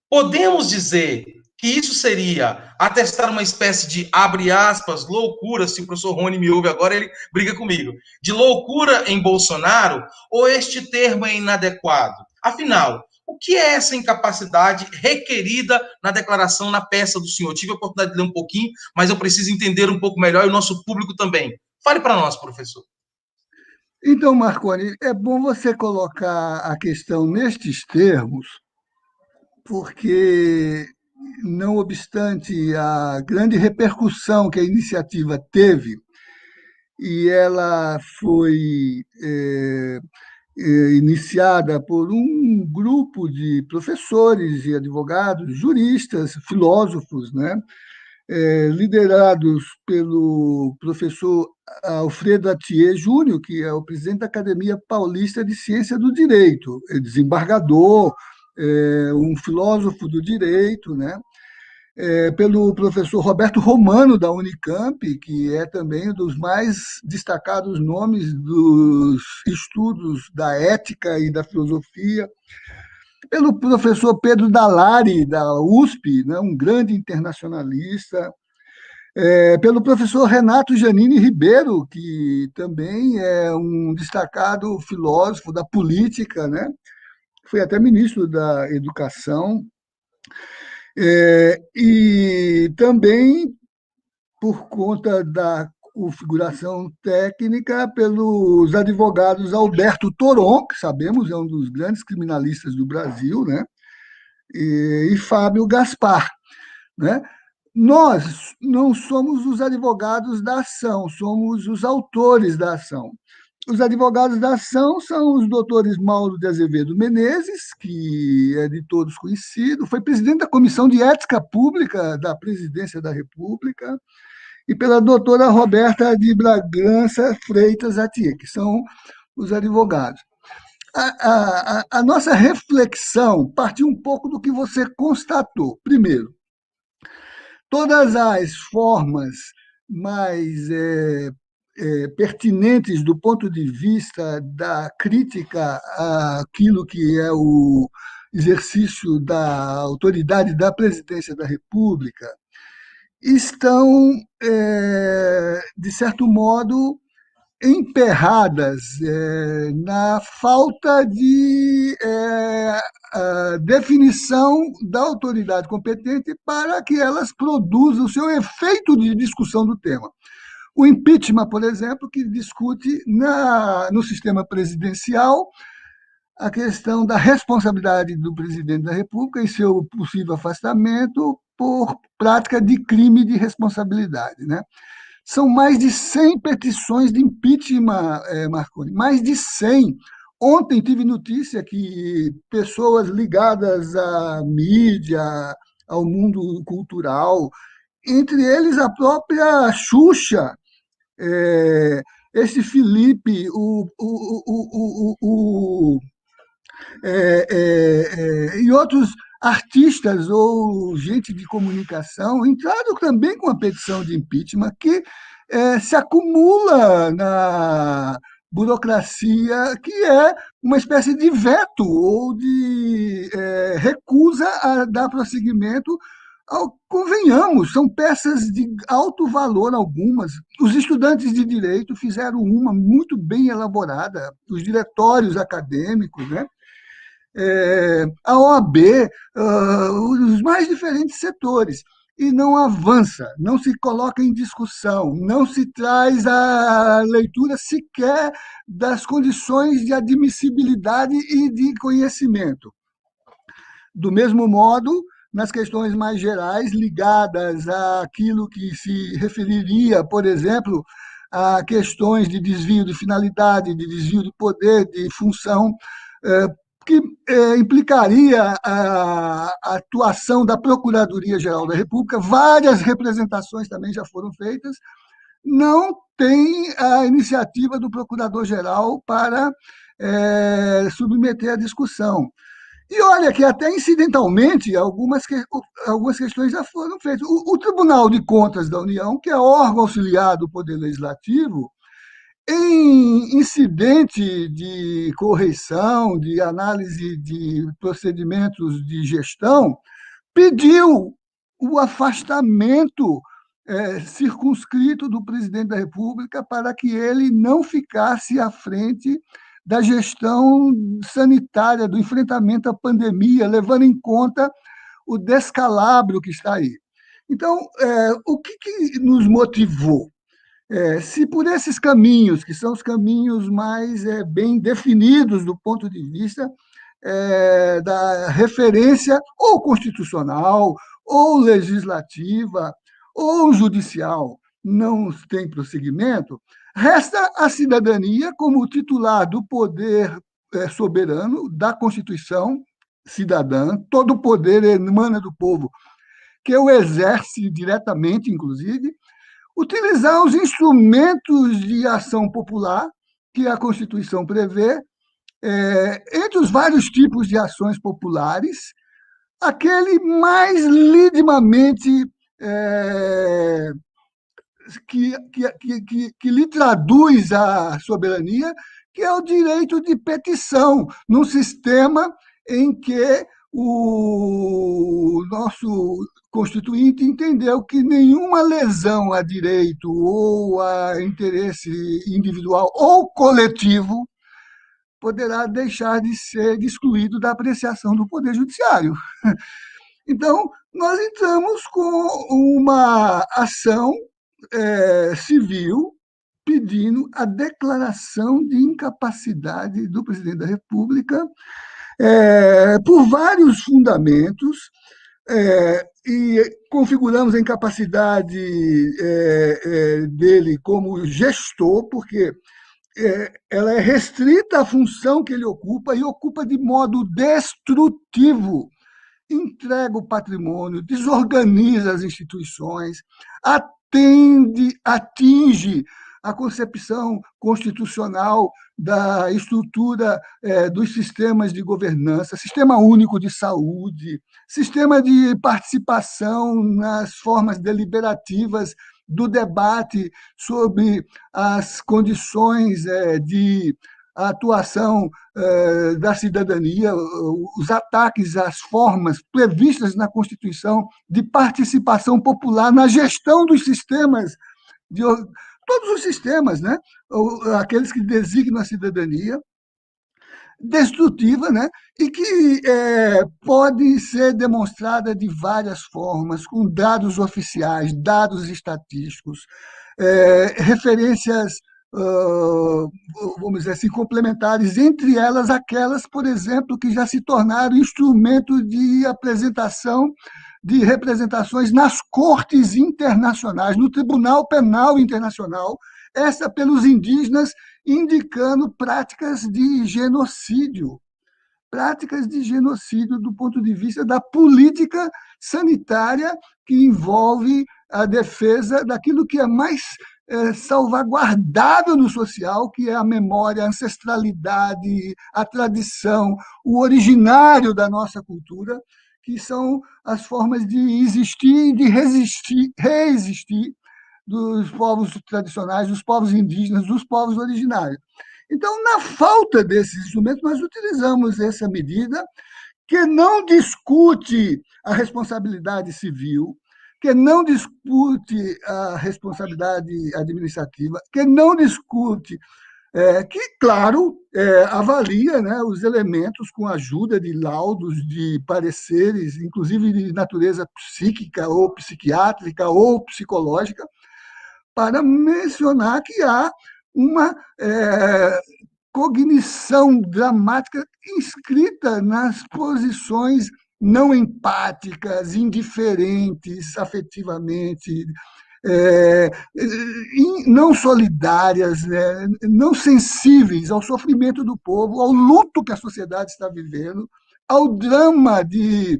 podemos dizer que isso seria atestar uma espécie de, abre aspas, loucura, se o professor Rony me ouve agora, ele briga comigo, de loucura em Bolsonaro, ou este termo é inadequado? Afinal, o que é essa incapacidade requerida na declaração, na peça do senhor? Eu tive a oportunidade de ler um pouquinho, mas eu preciso entender um pouco melhor e o nosso público também. Fale para nós, professor. Então, Marconi, é bom você colocar a questão nestes termos, porque, não obstante a grande repercussão que a iniciativa teve, e ela foi iniciada por um grupo de professores e advogados, juristas, filósofos, né? Liderados pelo professor Alfredo Atier Júnior, que é o presidente da Academia Paulista de Ciência do Direito, desembargador, um filósofo do direito, né? Pelo professor Roberto Romano, da Unicamp, que é também um dos mais destacados nomes dos estudos da ética e da filosofia, pelo professor Pedro Dalari, da USP, né, um grande internacionalista, pelo professor Renato Janine Ribeiro, que também é um destacado filósofo da política, né, foi até ministro da Educação, e também, por conta da configuração técnica, pelos advogados Alberto Toron, que sabemos é um dos grandes criminalistas do Brasil, né? E Fábio Gaspar, né? Nós não somos os advogados da ação, somos os autores da ação. Os advogados da ação são os doutores Mauro de Azevedo Menezes, que é de todos conhecido, foi presidente da Comissão de Ética Pública da Presidência da República, e pela doutora Roberta de Bragança Freitas Atier, que são os advogados. A nossa reflexão partiu um pouco do que você constatou. Primeiro, todas as formas mais pertinentes do ponto de vista da crítica àquilo que é o exercício da autoridade da presidência da República estão, de certo modo, emperradas na falta de definição da autoridade competente para que elas produzam o seu efeito de discussão do tema. O impeachment, por exemplo, que discute no sistema presidencial a questão da responsabilidade do presidente da República e seu possível afastamento por prática de crime de responsabilidade, né? São mais de 100 petições de impeachment, Marconi, mais de 100. Ontem tive notícia que pessoas ligadas à mídia, ao mundo cultural, entre eles a própria Xuxa, esse Felipe, e outros artistas ou gente de comunicação entraram também com a petição de impeachment que se acumula na burocracia, que é uma espécie de veto ou de recusa a dar prosseguimento convenhamos, são peças de alto valor algumas. Os estudantes de direito fizeram uma muito bem elaborada, os diretórios acadêmicos, né? A OAB, os mais diferentes setores, e não avança, não se coloca em discussão, não se traz a leitura sequer das condições de admissibilidade e de conhecimento. Do mesmo modo, nas questões mais gerais, ligadas àquilo que se referiria, por exemplo, a questões de desvio de finalidade, de desvio de poder, de função, que implicaria a atuação da Procuradoria-Geral da República, várias representações também já foram feitas, não tem a iniciativa do Procurador-Geral para submeter à discussão. E olha que até incidentalmente algumas questões já foram feitas. O Tribunal de Contas da União, que é órgão auxiliar do Poder Legislativo, em incidente de correição, de análise de procedimentos de gestão, pediu o afastamento circunscrito do presidente da República para que ele não ficasse à frente da gestão sanitária, do enfrentamento à pandemia, levando em conta o descalabro que está aí. Então, o que nos motivou? Se por esses caminhos, que são os caminhos mais bem definidos do ponto de vista da referência ou constitucional, ou legislativa, ou judicial, não tem prosseguimento, resta a cidadania como titular do poder soberano, da Constituição cidadã, todo o poder emana do povo, que o exerce diretamente, inclusive, utilizar os instrumentos de ação popular que a Constituição prevê, entre os vários tipos de ações populares, aquele mais lidimamente que lhe traduz a soberania, que é o direito de petição, num sistema em que o nosso Constituinte entendeu que nenhuma lesão a direito ou a interesse individual ou coletivo poderá deixar de ser excluído da apreciação do Poder Judiciário. Então, nós entramos com uma ação civil pedindo a declaração de incapacidade do presidente da República por vários fundamentos, e configuramos a incapacidade dele como gestor, porque ela é restrita à função que ele ocupa e ocupa de modo destrutivo, entrega o patrimônio, desorganiza as instituições, atinge a concepção constitucional da estrutura dos sistemas de governança, sistema único de saúde, sistema de participação nas formas deliberativas do debate sobre as condições de atuação da cidadania, os ataques às formas previstas na Constituição de participação popular na gestão dos sistemas, de, todos os sistemas, né? Aqueles que designam a cidadania, destrutiva, né? E que pode ser demonstrada de várias formas, com dados oficiais, dados estatísticos, referências, vamos dizer assim, complementares, entre elas aquelas, por exemplo, que já se tornaram instrumento de apresentação de representações nas cortes internacionais, no Tribunal Penal Internacional, essa pelos indígenas, indicando práticas de genocídio do ponto de vista da política sanitária que envolve a defesa daquilo que é mais salvaguardável no social, que é a memória, a ancestralidade, a tradição, o originário da nossa cultura, que são as formas de existir e de reexistir dos povos tradicionais, dos povos indígenas, dos povos originários. Então, na falta desses instrumentos, nós utilizamos essa medida que não discute a responsabilidade civil, que não discute a responsabilidade administrativa, que não discute, que, claro, avalia, né, os elementos com a ajuda de laudos, de pareceres, inclusive de natureza psíquica ou psiquiátrica ou psicológica, para mencionar que há uma cognição dramática inscrita nas posições não empáticas, indiferentes afetivamente, não solidárias, né, não sensíveis ao sofrimento do povo, ao luto que a sociedade está vivendo, ao drama de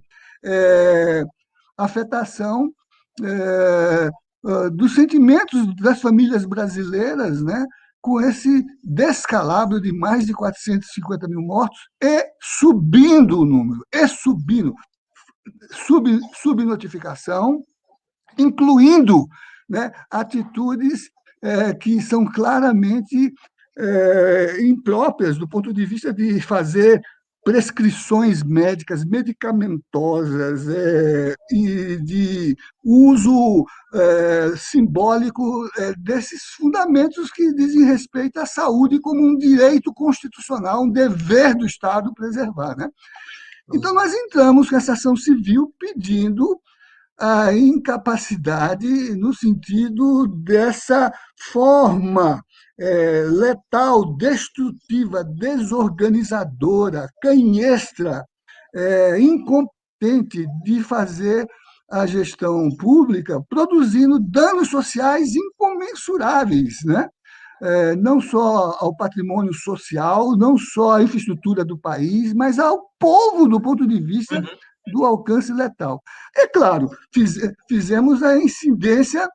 afetação dos sentimentos das famílias brasileiras, né, com esse descalabro de mais de 450 mil mortos e subindo o número, subnotificação, incluindo, né, atitudes que são claramente impróprias do ponto de vista de fazer prescrições médicas, medicamentosas, e de uso simbólico desses fundamentos que dizem respeito à saúde como um direito constitucional, um dever do Estado preservar, né? Então, nós entramos com essa ação civil pedindo a incapacidade no sentido dessa forma letal, destrutiva, desorganizadora, canhestra, incompetente de fazer a gestão pública, produzindo danos sociais incomensuráveis, né? Não só ao patrimônio social, não só à infraestrutura do país, mas ao povo do ponto de vista do alcance letal. É claro, fizemos a incidência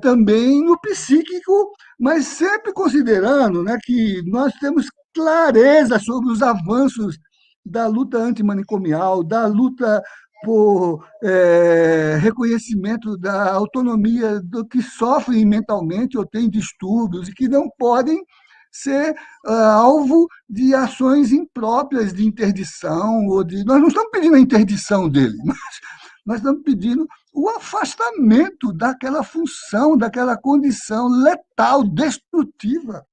também no psíquico, mas sempre considerando, né, que nós temos clareza sobre os avanços da luta antimanicomial, da luta por reconhecimento da autonomia do que sofrem mentalmente ou têm distúrbios e que não podem ser alvo de ações impróprias de interdição ou de. Nós não estamos pedindo a interdição dele, nós estamos pedindo o afastamento daquela função, daquela condição letal, destrutiva,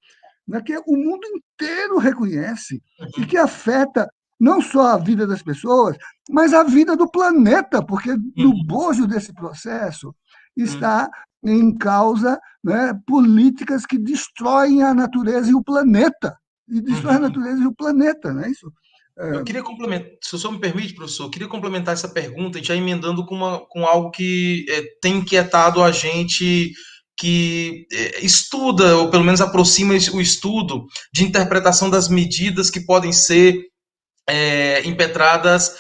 né, que o mundo inteiro reconhece e que afeta não só a vida das pessoas, mas a vida do planeta, porque no bojo desse processo está em causa, né, políticas que destroem a natureza e o planeta. E destroem a natureza e o planeta, não é isso? Eu queria complementar, se o senhor me permite, professor, eu queria complementar essa pergunta e já emendando com algo que tem inquietado a gente que estuda, ou pelo menos aproxima o estudo de interpretação das medidas que podem ser impetradas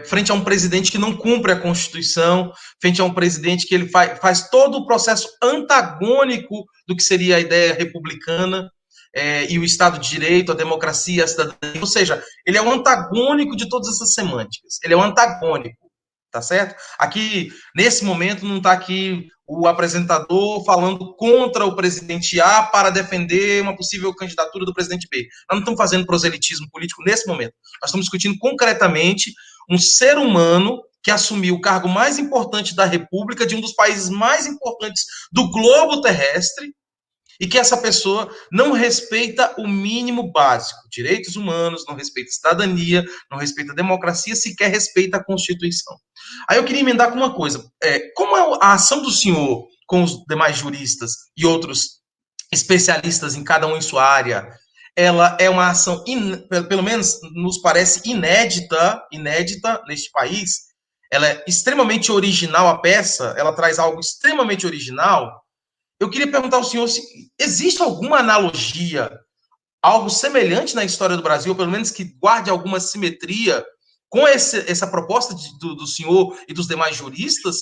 frente a um presidente que não cumpre a Constituição, frente a um presidente que ele faz todo o processo antagônico do que seria a ideia republicana, e o Estado de Direito, a democracia, a cidadania, ou seja, ele é o antagônico de todas essas semânticas, ele é o antagônico, tá certo? Aqui, nesse momento, não está aqui o apresentador falando contra o presidente A para defender uma possível candidatura do presidente B. Nós não estamos fazendo proselitismo político nesse momento. Nós estamos discutindo concretamente um ser humano que assumiu o cargo mais importante da República, de um dos países mais importantes do globo terrestre, e que essa pessoa não respeita o mínimo básico, direitos humanos, não respeita a cidadania, não respeita a democracia, sequer respeita a Constituição. Aí eu queria emendar com uma coisa, como é a ação do senhor com os demais juristas e outros especialistas em cada um em sua área, ela é uma ação, pelo menos nos parece inédita neste país, ela é extremamente original, a peça, ela traz algo extremamente original. Eu queria perguntar ao senhor se existe alguma analogia, algo semelhante na história do Brasil, ou pelo menos que guarde alguma simetria com essa proposta do senhor e dos demais juristas,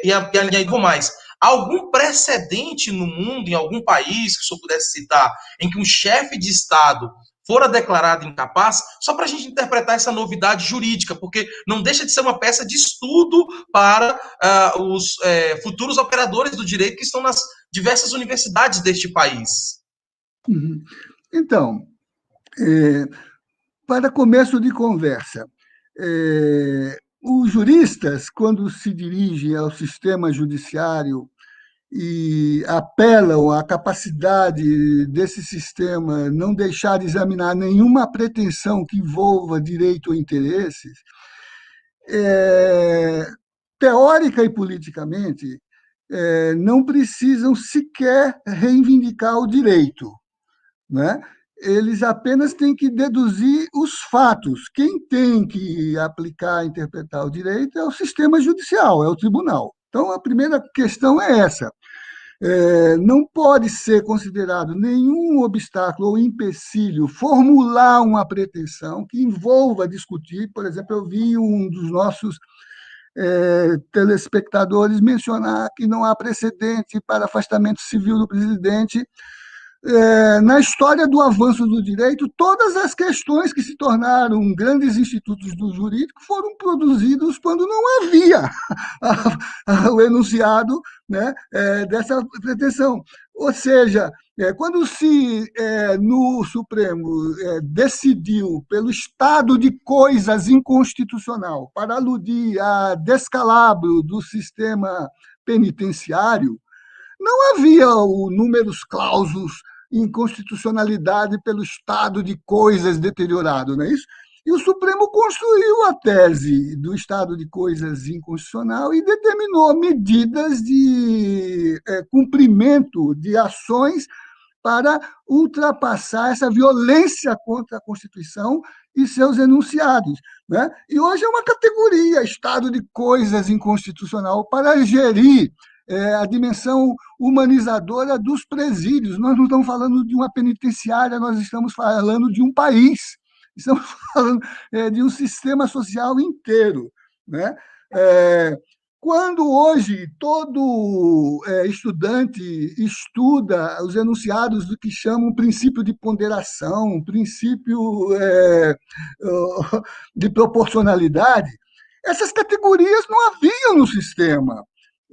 e ainda mais, algum precedente no mundo, em algum país que o senhor pudesse citar, em que um chefe de Estado fora declarado incapaz, só para a gente interpretar essa novidade jurídica, porque não deixa de ser uma peça de estudo para os futuros operadores do direito que estão nas diversas universidades deste país. Então, para começo de conversa, os juristas, quando se dirigem ao sistema judiciário e apelam à capacidade desse sistema não deixar de examinar nenhuma pretensão que envolva direito ou interesses, teórica e politicamente, não precisam sequer reivindicar o direito, né? Eles apenas têm que deduzir os fatos. Quem tem que aplicar, interpretar o direito é o sistema judicial, é o tribunal. Então, a primeira questão é essa. Não pode ser considerado nenhum obstáculo ou empecilho formular uma pretensão que envolva discutir. Por exemplo, eu vi um dos nossos telespectadores mencionar que não há precedente para afastamento civil do presidente. Na história do avanço do direito, todas as questões que se tornaram grandes institutos do jurídico foram produzidos quando não havia o enunciado, né, dessa pretensão. Ou seja, quando se, no Supremo, decidiu pelo estado de coisas inconstitucional para aludir a descalabro do sistema penitenciário, não havia o numerus clausus inconstitucionalidade pelo estado de coisas deteriorado, não é isso? E o Supremo construiu a tese do estado de coisas inconstitucional e determinou medidas de cumprimento de ações para ultrapassar essa violência contra a Constituição e seus enunciados, né? E hoje é uma categoria, estado de coisas inconstitucional, para gerir a dimensão humanizadora dos presídios. Nós não estamos falando de uma penitenciária, nós estamos falando de um país, estamos falando de um sistema social inteiro, né? Quando hoje todo estudante estuda os enunciados do que chamam um princípio de ponderação, um princípio de proporcionalidade, essas categorias não haviam no sistema.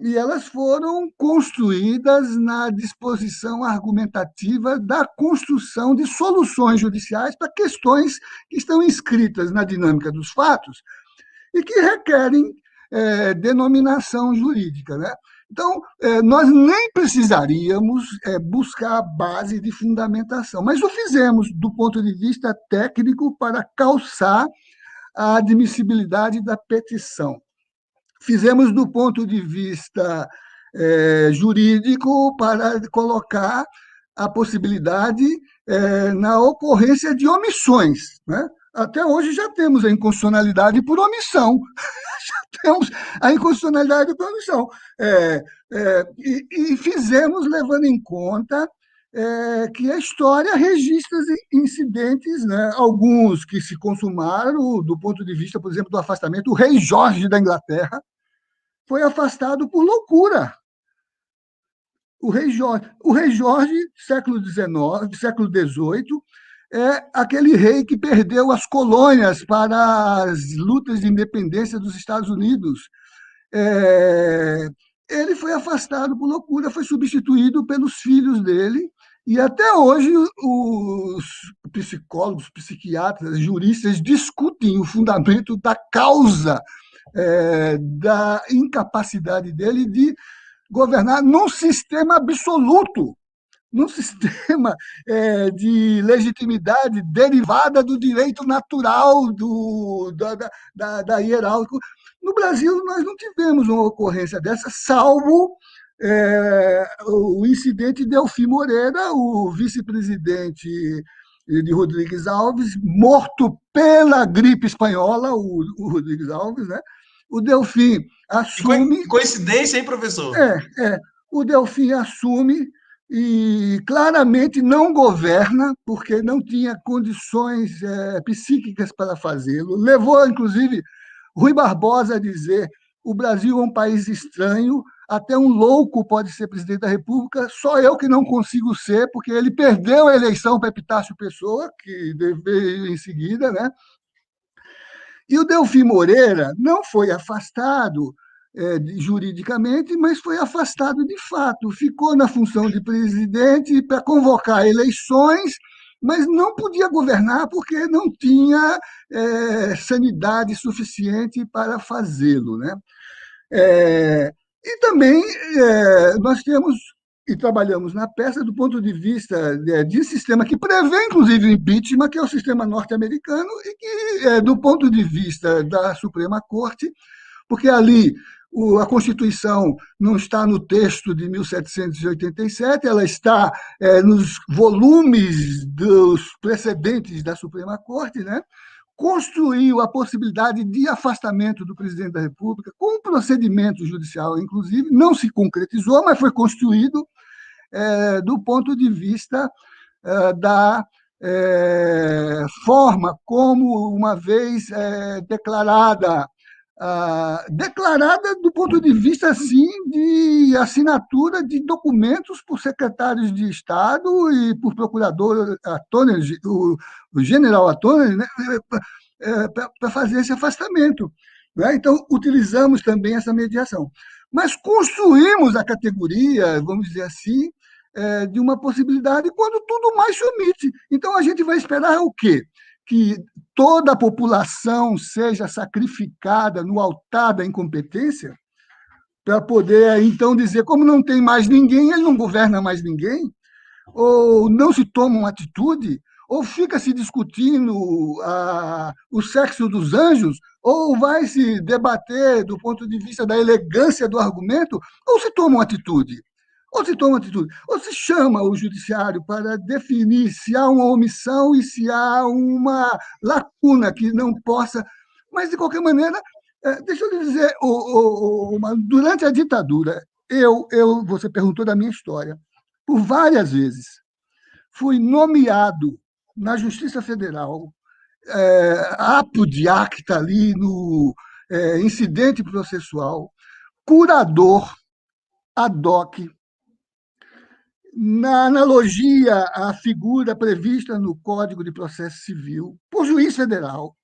E elas foram construídas na disposição argumentativa da construção de soluções judiciais para questões que estão inscritas na dinâmica dos fatos e que requerem denominação jurídica, né? Então, nós nem precisaríamos buscar base de fundamentação, mas o fizemos do ponto de vista técnico para calçar a admissibilidade da petição. Fizemos do ponto de vista jurídico para colocar a possibilidade na ocorrência de omissões, né? Até hoje já temos a inconstitucionalidade por omissão. Já temos a inconstitucionalidade por omissão. E fizemos levando em conta que a história registra incidentes, né, alguns que se consumaram do ponto de vista, por exemplo, do afastamento. O rei Jorge da Inglaterra foi afastado por loucura. O rei Jorge, século XVIII, é aquele rei que perdeu as colônias para as lutas de independência dos Estados Unidos. É, ele foi afastado por loucura, foi substituído pelos filhos dele, e até hoje os psicólogos, psiquiatras, juristas discutem o fundamento da causa da incapacidade dele de governar num sistema absoluto, num sistema de legitimidade derivada do direito natural da hierárquica. No Brasil, nós não tivemos uma ocorrência dessa, salvo o incidente de Delfim Moreira, o vice-presidente de Rodrigues Alves, morto pela gripe espanhola, o Rodrigues Alves, né? O Delfim assume. Que coincidência, hein, professor? O Delfim assume e claramente não governa, porque não tinha condições psíquicas para fazê-lo. Levou, inclusive, Rui Barbosa a dizer: o Brasil é um país estranho, até um louco pode ser presidente da República, só eu que não consigo ser, porque ele perdeu a eleição para Epitácio Pessoa, que veio em seguida, né? E o Delfim Moreira não foi afastado juridicamente, mas foi afastado de fato. Ficou na função de presidente para convocar eleições, mas não podia governar porque não tinha sanidade suficiente para fazê-lo, né? E também nós temos e trabalhamos na peça do ponto de vista de um sistema que prevê, inclusive, o impeachment, que é o sistema norte-americano, e que, do ponto de vista da Suprema Corte, porque ali a Constituição não está no texto de 1787, ela está nos volumes dos precedentes da Suprema Corte, né? Construiu a possibilidade de afastamento do presidente da República, com um procedimento judicial, inclusive, não se concretizou, mas foi construído do ponto de vista da forma como, uma vez declarada do ponto de vista, assim, de assinatura de documentos por secretários de Estado e por procurador Attorney, o general Attorney, né, para fazer esse afastamento. Né? Então, utilizamos também essa mediação. Mas construímos a categoria, vamos dizer assim, de uma possibilidade quando tudo mais se omite. Então, a gente vai esperar o quê? Que toda a população seja sacrificada no altar da incompetência para poder, então, dizer, como não tem mais ninguém, ele não governa mais ninguém, ou não se toma uma atitude, ou fica se discutindo o sexo dos anjos, ou vai se debater do ponto de vista da elegância do argumento, ou se toma uma atitude. Ou se chama o judiciário para definir se há uma omissão e se há uma lacuna que não possa. Mas, de qualquer maneira, deixa eu lhe dizer, durante a ditadura, você perguntou da minha história, por várias vezes, fui nomeado na Justiça Federal, apo de acta ali no incidente processual, curador ad hoc, na analogia à figura prevista no Código de Processo Civil, por juiz federal,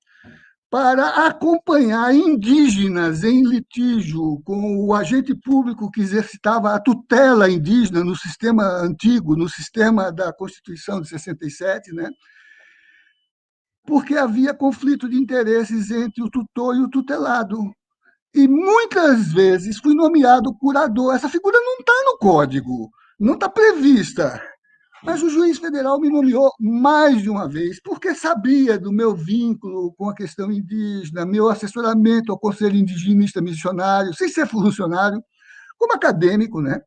para acompanhar indígenas em litígio com o agente público que exercitava a tutela indígena no sistema antigo, no sistema da Constituição de 67, né? Porque havia conflito de interesses entre o tutor e o tutelado. E muitas vezes fui nomeado curador. Essa figura não está no código, não está prevista. Mas o juiz federal me nomeou mais de uma vez, porque sabia do meu vínculo com a questão indígena, meu assessoramento ao Conselho Indigenista Missionário, sem ser funcionário, como acadêmico, né?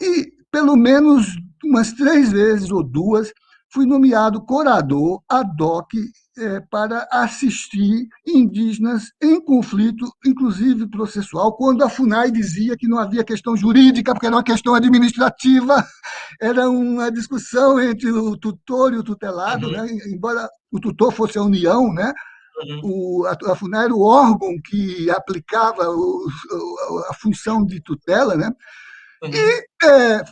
E, pelo menos umas 3 vezes ou 2, fui nomeado curador ad hoc para assistir indígenas em conflito, inclusive processual, quando a FUNAI dizia que não havia questão jurídica, porque era uma questão administrativa, era uma discussão entre o tutor e o tutelado, Uhum, né? Embora o tutor fosse a União, né? uhum, A FUNAI era o órgão que aplicava a função de tutela, né? uhum, É,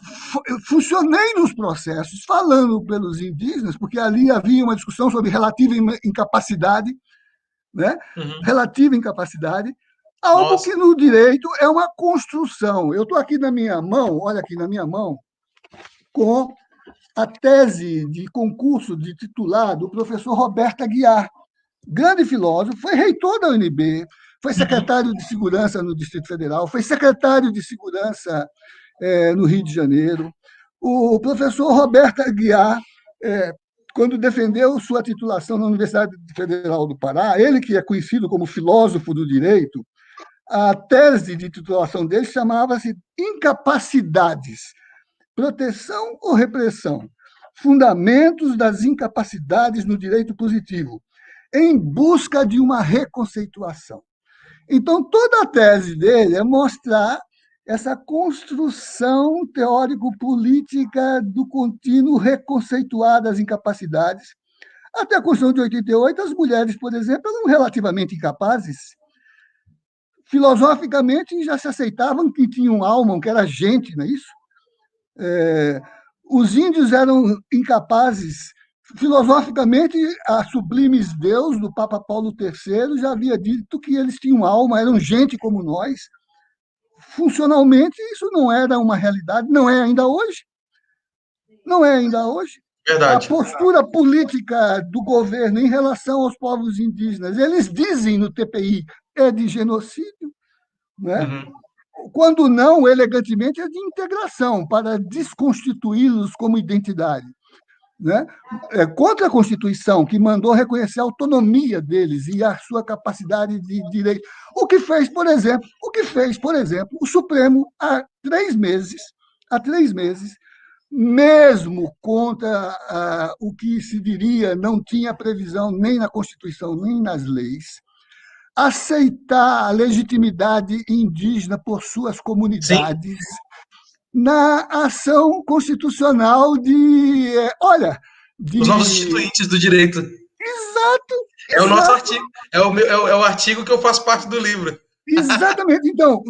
funcionei nos processos falando pelos indígenas, porque ali havia uma discussão sobre relativa incapacidade, né? uhum. Relativa incapacidade, algo Nossa. que no direito é uma construção. Eu estou aqui na minha mão, olha aqui na minha mão, com a tese de concurso de titular do professor Roberto Aguiar, grande filósofo, foi reitor da UNB, foi Uhum, secretário de Segurança no Distrito Federal, foi secretário de Segurança no Rio de Janeiro. O professor Roberto Aguiar, quando defendeu sua titulação na Universidade Federal do Pará, ele que é conhecido como filósofo do direito, a tese de titulação dele chamava-se Incapacidades, Proteção ou Repressão? Fundamentos das incapacidades no direito positivo, em busca de uma reconceituação. Então, toda a tese dele é mostrar essa construção teórico-política do contínuo reconceituar das incapacidades. Até a Constituição de 88, as mulheres, por exemplo, eram relativamente incapazes. Filosoficamente, já se aceitavam que tinham alma, que era gente, não é isso? É, os índios eram incapazes. Filosoficamente, a Sublimes Deus, do Papa Paulo III, já havia dito que eles tinham alma, eram gente como nós. Funcionalmente, isso não era uma realidade, não é ainda hoje. Não é ainda hoje. A verdade. postura política do governo em relação aos povos indígenas, eles dizem no TPI, é de genocídio, né? Uhum. Quando não, elegantemente, é de integração, para desconstituí-los como identidade. Né? Contra a Constituição, que mandou reconhecer a autonomia deles e a sua capacidade de direito. O que fez, por exemplo, o Supremo há 3 meses, mesmo contra o que se diria não tinha previsão nem na Constituição nem nas leis, aceitar a legitimidade indígena por suas Sim, comunidades na ação constitucional olha, os novos de instituintes do direito. exato, É o nosso exato, artigo. É o artigo que eu faço parte do livro. exatamente. Então,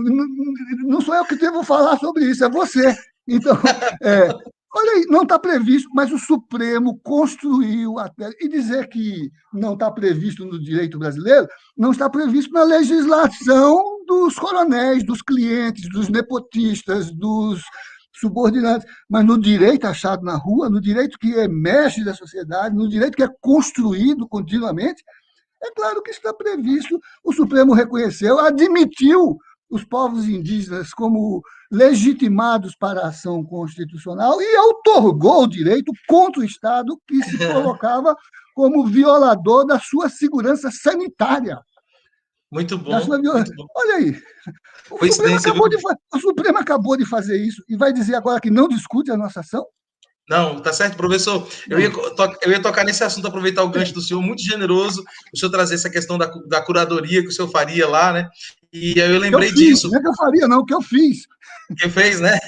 não sou eu que devo falar sobre isso, é você. Então, é, olha aí, não está previsto, mas o Supremo construiu até. E dizer que não está previsto no direito brasileiro, não está previsto na legislação dos coronéis, dos clientes, dos nepotistas, dos subordinados, mas no direito achado na rua, no direito que emerge da sociedade, no direito que é construído continuamente, é claro que está previsto. O Supremo reconheceu, admitiu os povos indígenas como legitimados para a ação constitucional e outorgou o direito contra o Estado que se colocava como violador da sua segurança sanitária. Muito Da sua bom, viol... muito bom. Olha aí, Coincidência, viu? O Supremo acabou de fazer isso e vai dizer agora que não discute a nossa ação? Não, tá certo, professor. Não. Eu ia tocar nesse assunto, aproveitar o gancho do senhor, muito generoso, o senhor trazer essa questão da curadoria que o senhor faria lá, né? E aí eu Que eu lembrei fiz, disso, não é que eu faria, não, que eu fiz. que fez, né?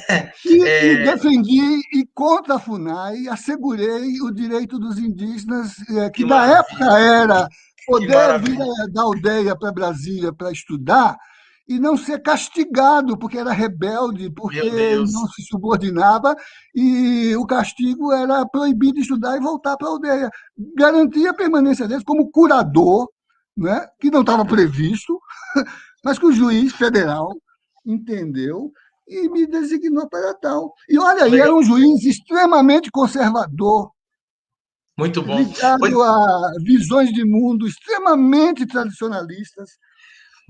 E É, defendi, e contra a FUNAI, assegurei o direito dos indígenas, que que na época maravilha, era que poder vir maravilha. da aldeia para Brasília para estudar e não ser castigado porque era rebelde, Meu porque não Deus. se subordinava, e o castigo era proibir de estudar e voltar para a aldeia. Garantia a permanência deles como curador, né, que não estava previsto, mas que o juiz federal entendeu e me designou para tal. E olha aí, Legal, era um juiz extremamente conservador, muito bom. Pois, ligado a visões de mundo extremamente tradicionalistas,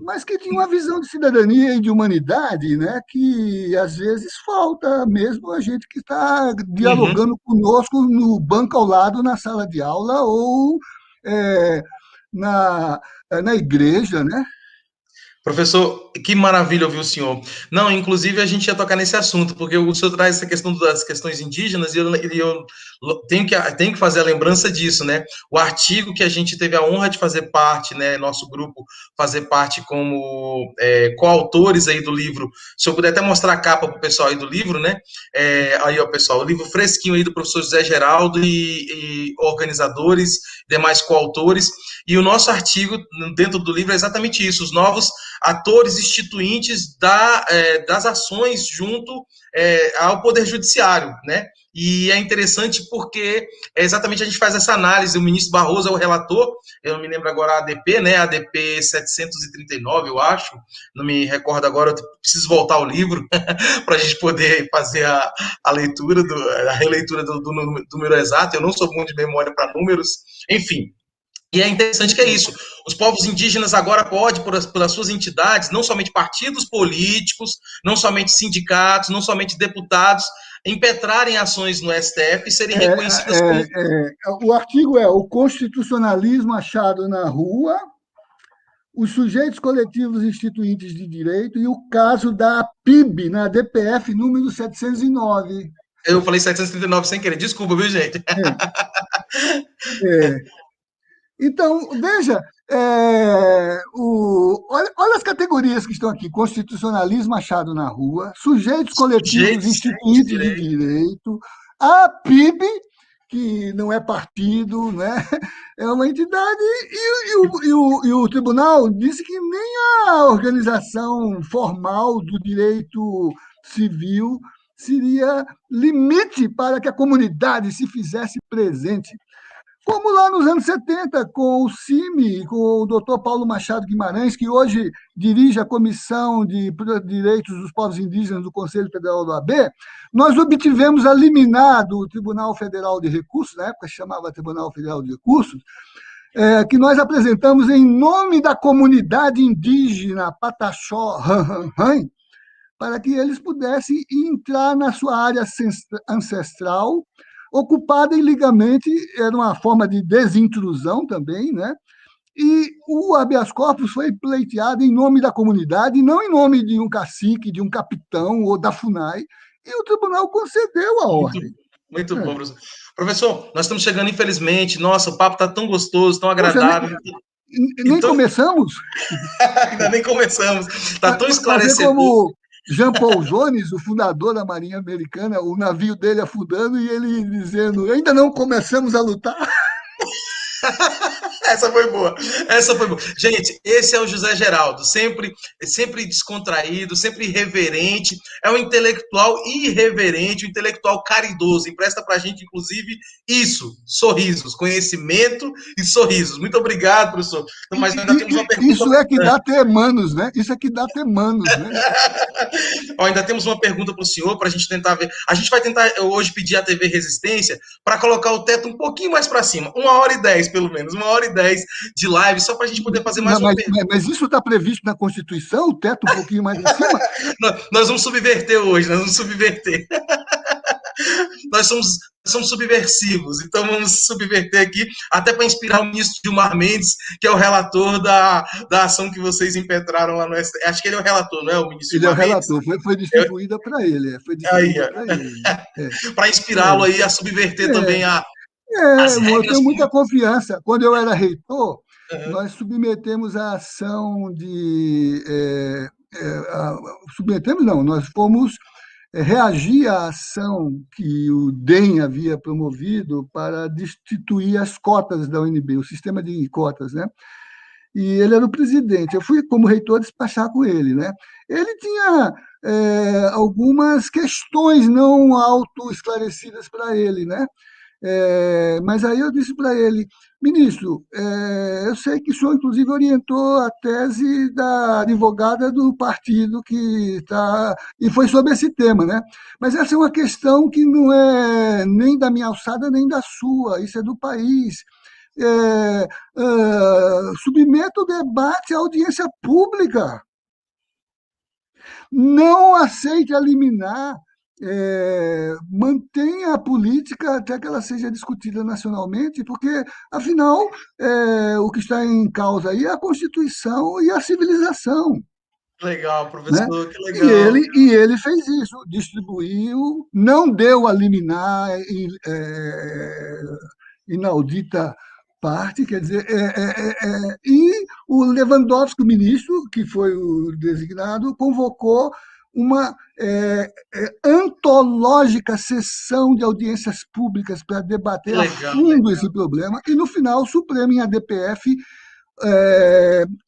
mas que tinha uma visão de cidadania e de humanidade, né, que às vezes falta mesmo a gente que está uhum. dialogando conosco no banco ao lado, na sala de aula ou é, na igreja, né? Professor, que maravilha ouvir o senhor. Não, inclusive a gente ia tocar nesse assunto, porque o senhor traz essa questão das questões indígenas e eu tenho que fazer a lembrança disso, né? O artigo que a gente teve a honra de fazer parte, né? Nosso grupo fazer parte como coautores aí do livro. Se eu puder até mostrar a capa para o pessoal aí do livro, né? Aí, ó, pessoal, o livro fresquinho aí do professor José Geraldo e organizadores, demais coautores. E o nosso artigo dentro do livro é exatamente isso: os novos atores instituintes das ações junto ao Poder Judiciário, né? E é interessante porque exatamente a gente faz essa análise. O ministro Barroso é o relator, eu não me lembro agora a ADP, né? A ADP 739, eu acho, não me recordo agora, eu preciso voltar ao livro para a gente poder fazer a leitura, a releitura do número exato. Eu não sou muito de memória para números, enfim. E é interessante que é isso. Os povos indígenas agora podem, pelas suas entidades, não somente partidos políticos, não somente sindicatos, não somente deputados, impetrarem ações no STF e serem reconhecidas como. O artigo é o constitucionalismo achado na rua, os sujeitos coletivos instituintes de direito e o caso da PIB, na DPF número 709. Eu falei 739 sem querer, desculpa, viu, gente? É. Então, veja, olha as categorias que estão aqui: constitucionalismo achado na rua, sujeitos coletivos instituintes de direito, a PIB, que não é partido, né? É uma entidade, e o tribunal disse que nem a organização formal do direito civil seria limite para que a comunidade se fizesse presente. Como lá nos anos 70, com o CIMI, com o doutor Paulo Machado Guimarães, que hoje dirige a Comissão de Direitos dos Povos Indígenas do Conselho Federal do AB, nós obtivemos a liminar do Tribunal Federal de Recursos, na época chamava Tribunal Federal de Recursos, que nós apresentamos em nome da comunidade indígena Pataxó Ranhan, para que eles pudessem entrar na sua área ancestral, ocupada ilegalmente, era uma forma de desintrusão também, né? E o habeas corpus foi pleiteado em nome da comunidade, não em nome de um cacique, de um capitão ou da FUNAI, e o tribunal concedeu a ordem. Muito bom, professor. Professor, nós estamos chegando, infelizmente. Nossa, o papo está tão gostoso, tão agradável. Nem começamos? Ainda nem começamos. Está tão esclarecedor. Fazer como Jean Paul Jones, o fundador da Marinha Americana, o navio dele afundando e ele dizendo: ainda não começamos a lutar. Essa foi boa. Essa foi boa. Gente, esse é o José Geraldo, sempre descontraído, sempre irreverente. É um intelectual irreverente, um intelectual caridoso. Empresta pra gente, inclusive, isso: sorrisos, conhecimento e sorrisos. Muito obrigado, professor. Mas ainda temos uma pergunta. Isso é que dá ter manos, né? Isso é que dá ter manos, né? Ó, ainda temos uma pergunta para o senhor, para a gente tentar ver. A gente vai tentar hoje pedir à TV Resistência para colocar o teto um pouquinho mais para cima. 1h10, pelo menos. 1h10 de live, só para a gente poder fazer mais uma pergunta. Mas isso está previsto na Constituição? O teto um pouquinho mais acima? Nós vamos subverter hoje, nós vamos subverter. Nós somos subversivos, então vamos subverter aqui, até para inspirar o ministro Gilmar Mendes, que é o relator da ação que vocês impetraram lá no STF. Acho que ele é o relator, não é, o ministro Gilmar Mendes? Ele é o relator, foi distribuída para ele. Foi distribuída para ele. Para inspirá-lo aí a subverter também as regras. Eu tenho muita confiança. Quando eu era reitor, nós submetemos a ação de... submetemos, não, nós fomos reagir à ação que o DEM havia promovido para destituir as cotas da UNB, o sistema de cotas, né? E ele era o presidente. Eu fui, como reitor, despachar com ele, né? Ele tinha algumas questões não auto-esclarecidas para ele, né? Mas aí eu disse para ele: ministro, eu sei que o senhor, inclusive, orientou a tese da advogada do partido que está... E foi sobre esse tema, né? Mas essa é uma questão que não é nem da minha alçada, nem da sua, isso é do país. Submeta o debate à audiência pública. Não aceite a liminar. Mantenha a política até que ela seja discutida nacionalmente, porque, afinal, o que está em causa aí é a Constituição e a civilização. Legal, Né? professor, que E legal. ele fez isso, distribuiu, não deu a liminar inaudita parte, quer dizer, e o Lewandowski, o ministro, que foi o designado, convocou uma antológica sessão de audiências públicas para Que debater a legal. fundo esse problema, e no final o Supremo, em ADPF,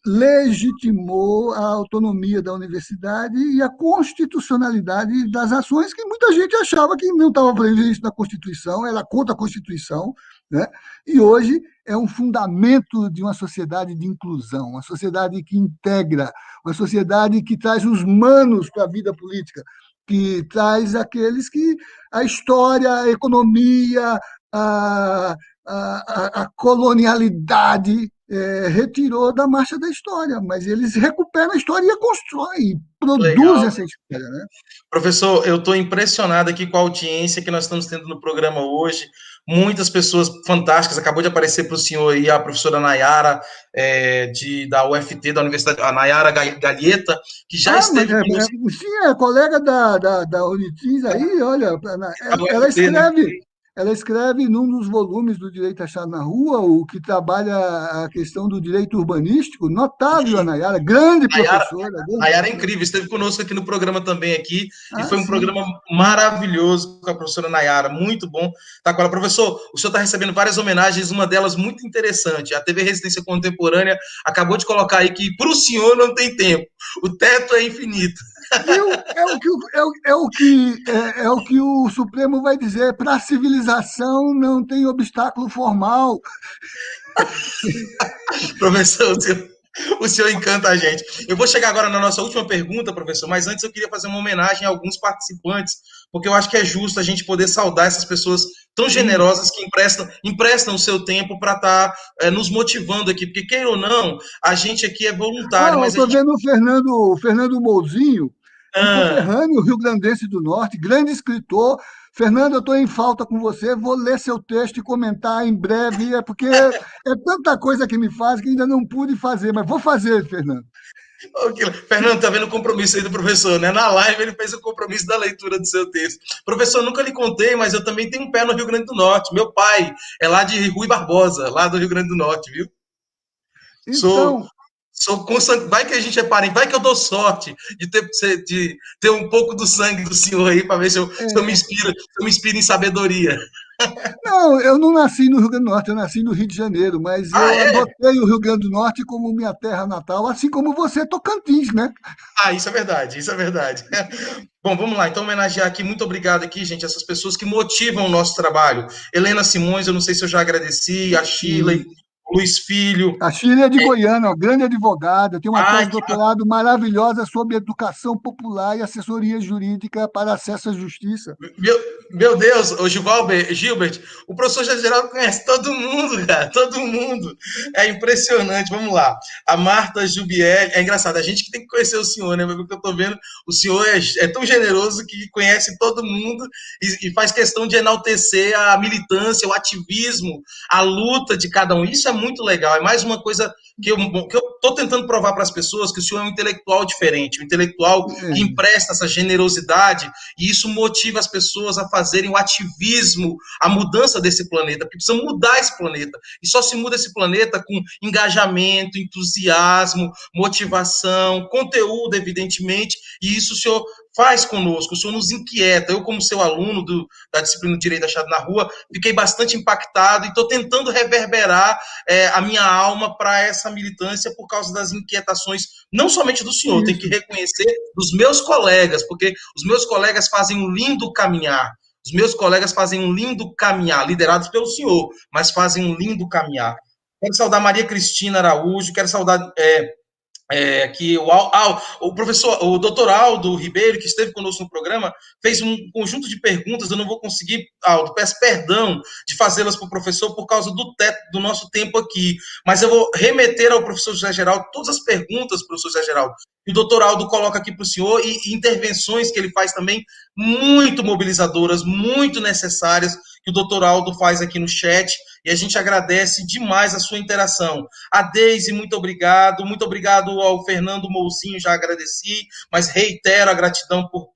legitimou a autonomia da universidade e a constitucionalidade das ações que muita gente achava que não estava previsto na Constituição, era contra a Constituição, né? E hoje é um fundamento de uma sociedade de inclusão, uma sociedade que integra, uma sociedade que traz os manos para a vida política, que traz aqueles que a história, a economia, a, a colonialidade retirou da marcha da história, mas eles recuperam a história e a constroem, produzem Legal. essa história. Né? Professor, eu estou impressionado aqui com a audiência que nós estamos tendo no programa hoje. Muitas pessoas fantásticas. Acabou de aparecer para o senhor aí a professora Nayara, da UFT, da Universidade, a Nayara Galheta, que já Mas esteve conosco sim, é colega da Unitins aí, olha, na ela UFT, né? escreve, ela escreve num dos volumes do Direito Achado na Rua, o que trabalha a questão do direito urbanístico, notável a Nayara, grande Nayara, professora, grande Nayara é professora. incrível, esteve conosco aqui no programa também aqui, e Ah, foi um sim. programa maravilhoso com a professora Nayara, muito bom estar com ela. Professor, o senhor está recebendo várias homenagens, uma delas muito interessante. A TV Residência Contemporânea acabou de colocar aí que para o senhor não tem tempo, o teto é infinito. Viu? É o que o Supremo vai dizer. Para a civilização não tem obstáculo formal. Professor, o senhor encanta a gente. Eu vou chegar agora na nossa última pergunta, professor, mas antes eu queria fazer uma homenagem a alguns participantes, porque eu acho que é justo a gente poder saudar essas pessoas tão Sim. generosas que emprestam o seu tempo para estar nos motivando aqui, porque queira ou não, a gente aqui é voluntário, Eu mas a estou gente. vendo o Fernando Mouzinho, um Ah, conterrâneo rio-grandense do Norte, grande escritor. Fernando, eu estou em falta com você, vou ler seu texto e comentar em breve, porque é tanta coisa que me faz que ainda não pude fazer, mas vou fazer, Fernando. Fernando, tá vendo o compromisso aí do professor, né? Na live ele fez o compromisso da leitura do seu texto. Professor, nunca lhe contei, mas eu também tenho um pé no Rio Grande do Norte. Meu pai é lá de Rui Barbosa, lá do Rio Grande do Norte, viu? Sou, Então, sou com sangue. Vai que a gente é parente, vai que eu dou sorte de ter um pouco do sangue do senhor aí para ver se eu me inspiro em sabedoria. não, eu não nasci no Rio Grande do Norte, eu nasci no Rio de Janeiro, mas Ah, eu é? adotei o Rio Grande do Norte como minha terra natal, assim como você, Tocantins, né? Ah, isso é verdade, isso é verdade. Bom, vamos lá. Então, homenagear aqui, muito obrigado aqui, gente, essas pessoas que motivam o nosso trabalho. Helena Simões, eu não sei se eu já agradeci, a Shirley, Sim. o Luiz Filho. A Sheila é de Goiânia, uma grande advogada, tem uma tese Ai, de doutorado maravilhosa sobre educação popular e assessoria jurídica para acesso à justiça. meu Deus, o Gilbert, o professor Geraldo conhece todo mundo, cara, todo mundo. É impressionante. Vamos lá. A Marta Jubiel, é engraçado, a gente que tem que conhecer o senhor, né? Porque eu tô vendo, o senhor é tão generoso que conhece todo mundo e faz questão de enaltecer a militância, o ativismo, a luta de cada um. Isso é muito legal. É mais uma coisa que eu tô tentando provar para as pessoas que o senhor é um intelectual diferente, um intelectual que É, empresta essa generosidade e isso motiva as pessoas a fazerem o ativismo, a mudança desse planeta, porque precisa mudar esse planeta. E só se muda esse planeta com engajamento, entusiasmo, motivação, conteúdo, evidentemente, e isso o senhor faz conosco, o senhor nos inquieta. Eu, como seu aluno da disciplina de Direito Achado na Rua, fiquei bastante impactado e estou tentando reverberar a minha alma para essa militância por causa das inquietações, não somente do senhor, tem que isso. reconhecer dos meus colegas, porque os meus colegas fazem um lindo caminhar. Os meus colegas fazem um lindo caminhar, liderados pelo senhor, mas fazem um lindo caminhar. Quero saudar Maria Cristina Araújo, quero saudar que o professor, o doutor Aldo Ribeiro, que esteve conosco no programa, fez um conjunto de perguntas. Eu não vou conseguir, Aldo, peço perdão de fazê-las para o professor por causa do nosso tempo aqui, mas eu vou remeter ao professor José Geraldo todas as perguntas, professor José Geraldo, que o doutor Aldo coloca aqui para o senhor e intervenções que ele faz também muito mobilizadoras, muito necessárias, que o doutor Aldo faz aqui no chat. e a gente agradece demais a sua interação. A Deise, muito obrigado ao Fernando Mouzinho, já agradeci, mas reitero a gratidão por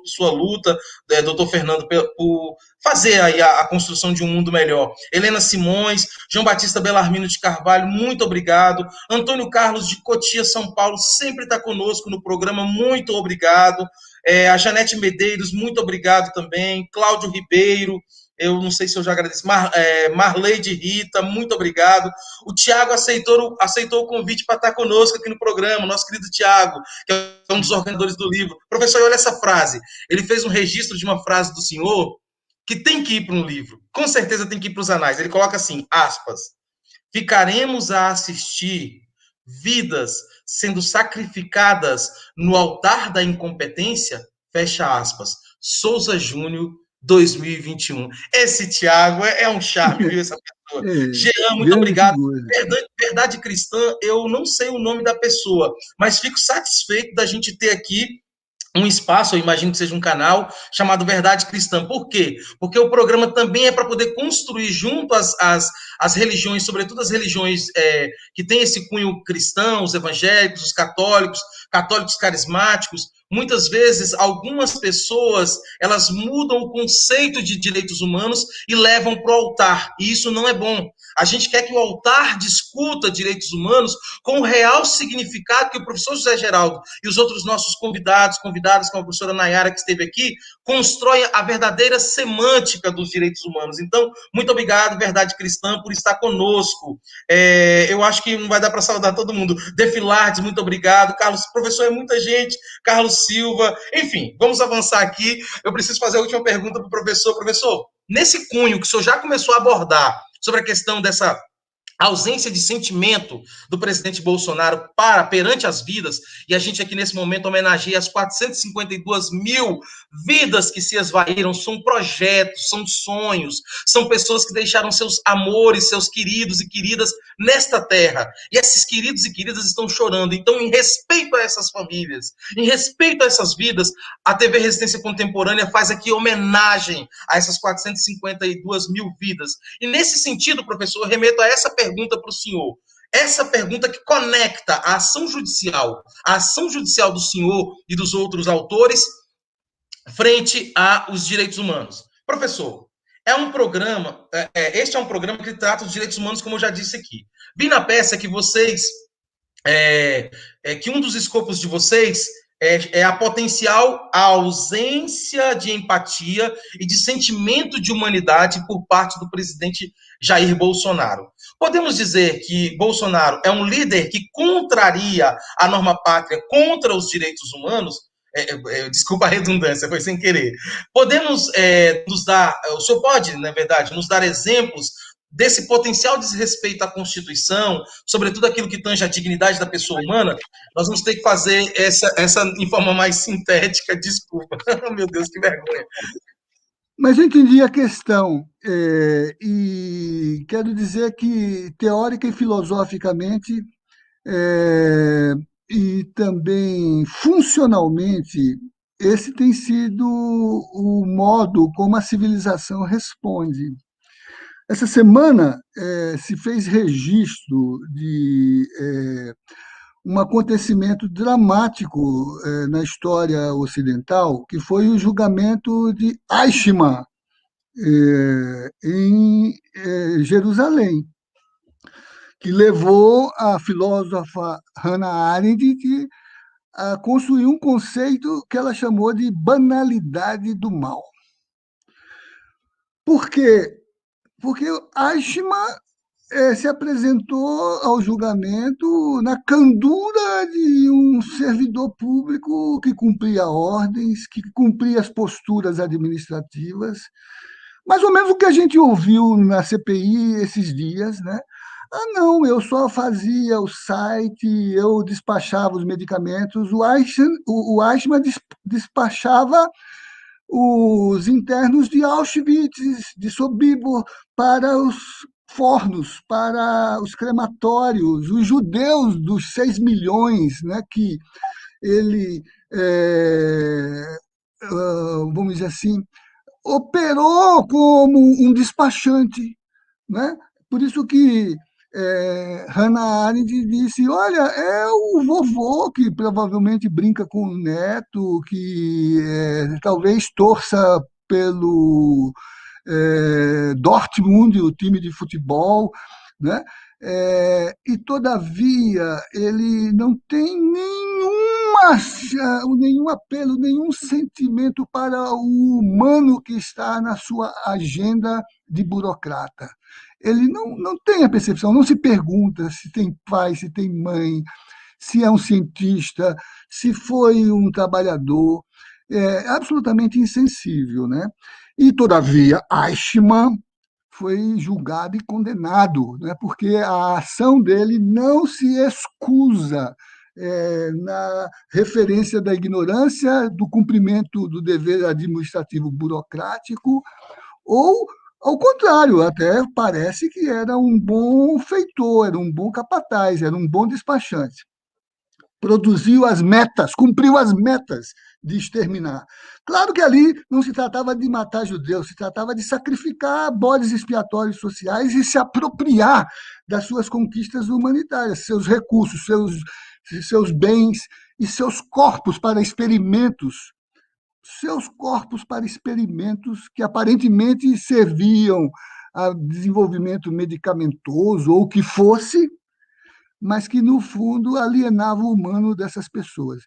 sua luta, doutor Fernando, por fazer aí a construção de um mundo melhor. Helena Simões, João Batista Belarmino de Carvalho, muito obrigado. Antônio Carlos de Cotia, São Paulo, sempre está conosco no programa, muito obrigado. A Janete Medeiros, muito obrigado também. Cláudio Ribeiro, eu não sei se eu já agradeci. Marleide Rita, muito obrigado. O Tiago aceitou o convite para estar conosco aqui no programa, nosso querido Tiago, que é um dos organizadores do livro. Professor, olha essa frase. Ele fez um registro de uma frase do senhor que tem que ir para um livro. Com certeza tem que ir para os anais. Ele coloca assim, aspas, ficaremos a assistir vidas sendo sacrificadas no altar da incompetência, fecha aspas. Souza Júnior, 2021. Esse Tiago é um charme, viu, essa pessoa. Jean, muito obrigado. Verdade Cristã, eu não sei o nome da pessoa, mas fico satisfeito da gente ter aqui um espaço, eu imagino que seja um canal, chamado Verdade Cristã. Por quê? Porque o programa também é para poder construir junto as religiões, sobretudo as religiões que têm esse cunho cristão, os evangélicos, os católicos carismáticos. Muitas vezes, algumas pessoas, elas mudam o conceito de direitos humanos e levam para o altar, e isso não é bom. A gente quer que o altar discuta direitos humanos com o real significado que o professor José Geraldo e os outros nossos convidadas, como a professora Nayara, que esteve aqui, constroem a verdadeira semântica dos direitos humanos. Então, muito obrigado, Verdade Cristã, por estar conosco. Eu acho que não vai dar para saudar todo mundo. Defilardes, muito obrigado. Carlos, professor, é muita gente. Carlos Silva, enfim, vamos avançar aqui. Eu preciso fazer a última pergunta para o professor. Professor, nesse cunho que o senhor já começou a abordar sobre a questão dessa ausência de sentimento do presidente Bolsonaro perante as vidas, e a gente aqui nesse momento homenageia as 452 mil vidas que se esvaíram, são projetos, são sonhos, são pessoas que deixaram seus amores, seus queridos e queridas nesta terra, e esses queridos e queridas estão chorando. Então, em respeito a essas famílias, em respeito a essas vidas, a TV Resistência Contemporânea faz aqui homenagem a essas 452 mil vidas. E nesse sentido, professor, eu remeto a essa pergunta para o senhor. Essa pergunta que conecta a ação judicial do senhor e dos outros autores frente aos direitos humanos. Professor, este é um programa que trata os direitos humanos, como eu já disse aqui. Vi na peça que vocês, que um dos escopos de vocês é a potencial ausência de empatia e de sentimento de humanidade por parte do presidente Jair Bolsonaro. Podemos dizer que Bolsonaro é um líder que contraria a norma pátria contra os direitos humanos? Desculpa a redundância, foi sem querer. Podemos nos dar, o senhor pode, na verdade, nos dar exemplos desse potencial desrespeito à Constituição, sobretudo aquilo que tange a dignidade da pessoa humana? Nós vamos ter que fazer essa em forma mais sintética, desculpa. Meu Deus, que vergonha. Mas eu entendi a questão, e quero dizer que, teórica e filosoficamente, e também funcionalmente, esse tem sido o modo como a civilização responde. Essa semana se fez registro de um acontecimento dramático na história ocidental, que foi o julgamento de Eichmann, em Jerusalém, que levou a filósofa Hannah Arendt a construir um conceito que ela chamou de banalidade do mal. Por quê? Porque Eichmann se apresentou ao julgamento na candura de um servidor público que cumpria ordens, que cumpria as posturas administrativas, mais ou menos o que a gente ouviu na CPI esses dias, né? Ah, não, eu só fazia o site, eu despachava os medicamentos, o Eichmann despachava os internos de Auschwitz, de Sobibor, para os fornos, para os crematórios, os judeus dos 6 milhões, né, que ele, vamos dizer assim, operou como um despachante, né, Por isso que Hannah Arendt disse: olha, é o vovô que provavelmente brinca com o neto, que talvez torça pelo Dortmund, o time de futebol, né? E todavia ele não tem nenhum apelo, nenhum sentimento para o humano que está na sua agenda de burocrata. Ele não tem a percepção, não se pergunta se tem pai, se tem mãe, se é um cientista, se foi um trabalhador, é absolutamente insensível, né? E, todavia, Eichmann foi julgado e condenado, né? Porque a ação dele não se excusa na referência da ignorância, do cumprimento do dever administrativo burocrático, ou, ao contrário, até parece que era um bom feitor, era um bom capataz, era um bom despachante. Produziu as metas, cumpriu as metas de exterminar. Claro que ali não se tratava de matar judeus, se tratava de sacrificar bodes expiatórios sociais e se apropriar das suas conquistas humanitárias, seus recursos, seus bens e seus corpos para experimentos que aparentemente serviam a desenvolvimento medicamentoso ou o que fosse, mas que, no fundo, alienava o humano dessas pessoas.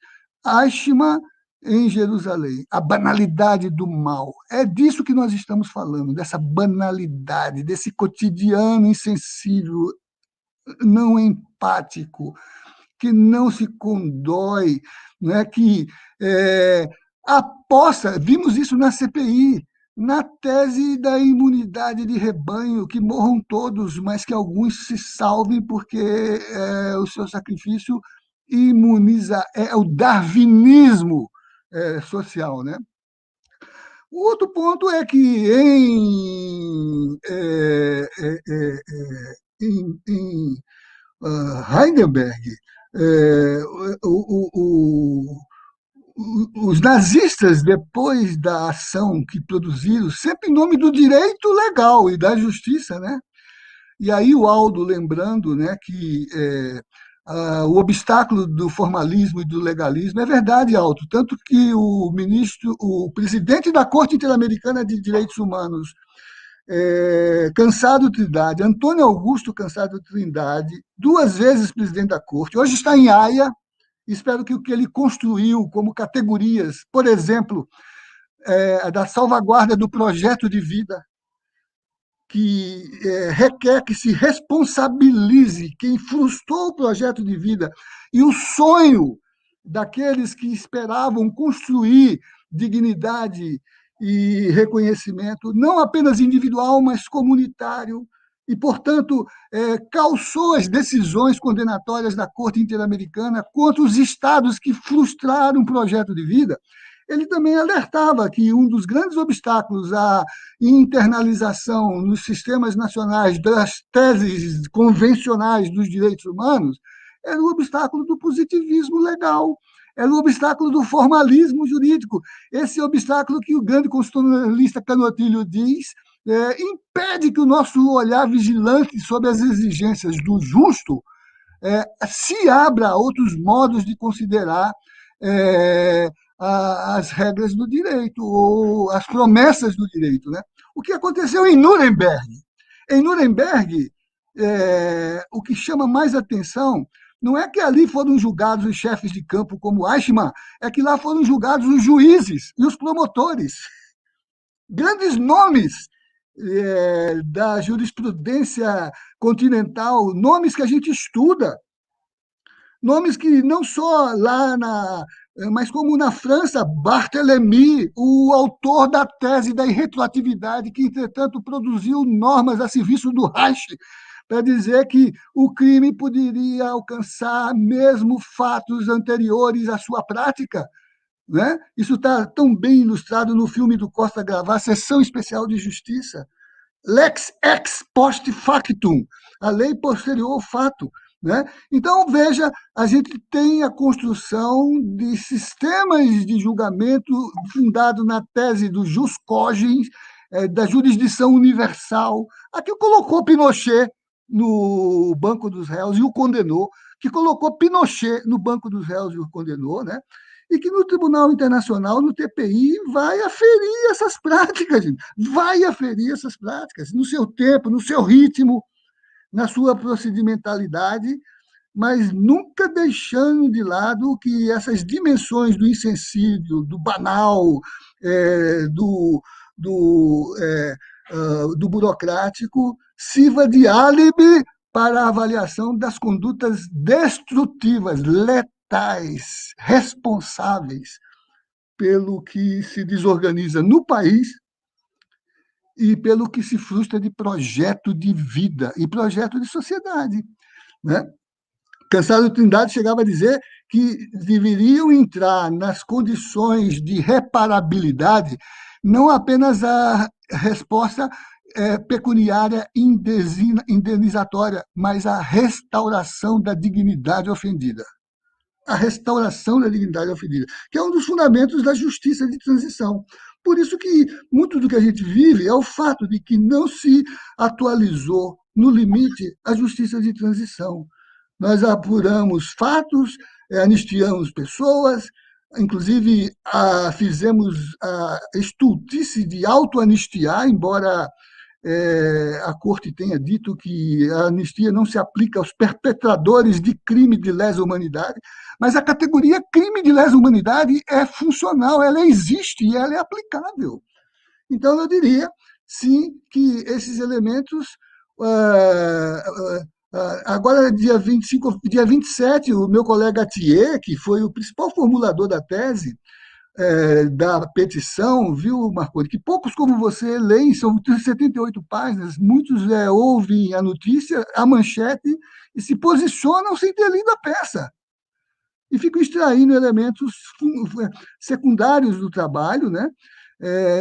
Eichmann, em Jerusalém, a banalidade do mal. É disso que nós estamos falando, dessa banalidade, desse cotidiano insensível, não empático, que não se condói, né? Que aposta, vimos isso na CPI, na tese da imunidade de rebanho, que morram todos, mas que alguns se salvem porque o seu sacrifício imuniza, é o darwinismo social, né? O outro ponto é que em Heidelberg, os nazistas, depois da ação que produziram, sempre em nome do direito legal e da justiça, né? E aí o Aldo lembrando, né, que o obstáculo do formalismo e do legalismo é verdade, Aldo, tanto que o presidente da Corte Interamericana de Direitos Humanos, Cansado Trindade, Antônio Augusto Cansado Trindade, 2 vezes presidente da Corte, hoje está em Haia. Espero que o que ele construiu como categorias, por exemplo, da salvaguarda do projeto de vida, que requer que se responsabilize quem frustrou o projeto de vida e o sonho daqueles que esperavam construir dignidade e reconhecimento, não apenas individual, mas comunitário, e, portanto, calçou as decisões condenatórias da Corte Interamericana contra os estados que frustraram o projeto de vida. Ele também alertava que um dos grandes obstáculos à internalização nos sistemas nacionais das teses convencionais dos direitos humanos era o obstáculo do positivismo legal, era o obstáculo do formalismo jurídico, esse obstáculo que o grande constitucionalista Canotilho diz impede que o nosso olhar vigilante sobre as exigências do justo se abra a outros modos de considerar as regras do direito ou as promessas do direito, né? O que aconteceu em Nuremberg? Em Nuremberg, o que chama mais atenção não é que ali foram julgados os chefes de campo como Eichmann, é que lá foram julgados os juízes e os promotores. Grandes nomes da jurisprudência continental, nomes que a gente estuda, nomes que não só lá mas como na França, Barthélemy, o autor da tese da irretroatividade, que, entretanto, produziu normas a serviço do Reich, para dizer que o crime poderia alcançar mesmo fatos anteriores à sua prática. Né? Isso está tão bem ilustrado no filme do Costa Gavassi, Sessão Especial de Justiça. Lex ex post factum, a lei posterior ao fato. Né? Então, veja, a gente tem a construção de sistemas de julgamento fundado na tese do jus cogens, da jurisdição universal, a que colocou Pinochet no banco dos réus e o condenou, que colocou Pinochet no banco dos réus e o condenou, né? E que no Tribunal Internacional, no TPI, vai aferir essas práticas, gente. Vai aferir essas práticas, no seu tempo, no seu ritmo, na sua procedimentalidade, mas nunca deixando de lado que essas dimensões do insensível, do banal, do burocrático, sirva de álibi para a avaliação das condutas destrutivas, letais, responsáveis pelo que se desorganiza no país e pelo que se frustra de projeto de vida e projeto de sociedade, né? Cansado Trindade chegava a dizer que deveriam entrar nas condições de reparabilidade não apenas a resposta pecuniária indenizatória, mas a restauração da dignidade ofendida. A restauração da dignidade ofendida, que é um dos fundamentos da justiça de transição. Por isso que muito do que a gente vive é o fato de que não se atualizou, no limite, a justiça de transição. Nós apuramos fatos, anistiamos pessoas, inclusive fizemos a estultice de autoanistiar, embora a Corte tenha dito que a anistia não se aplica aos perpetradores de crime de lesa humanidade, mas a categoria crime de lesa humanidade é funcional, ela existe e ela é aplicável. Então, eu diria, sim, que esses elementos. Agora, dia 25, dia 27, o meu colega Thier, que foi o principal formulador da tese, da petição, viu, Marconi, que poucos como você leem, são 78 páginas, muitos ouvem a notícia, a manchete, e se posicionam sem ter lido a peça. E ficam extraindo elementos secundários do trabalho, né?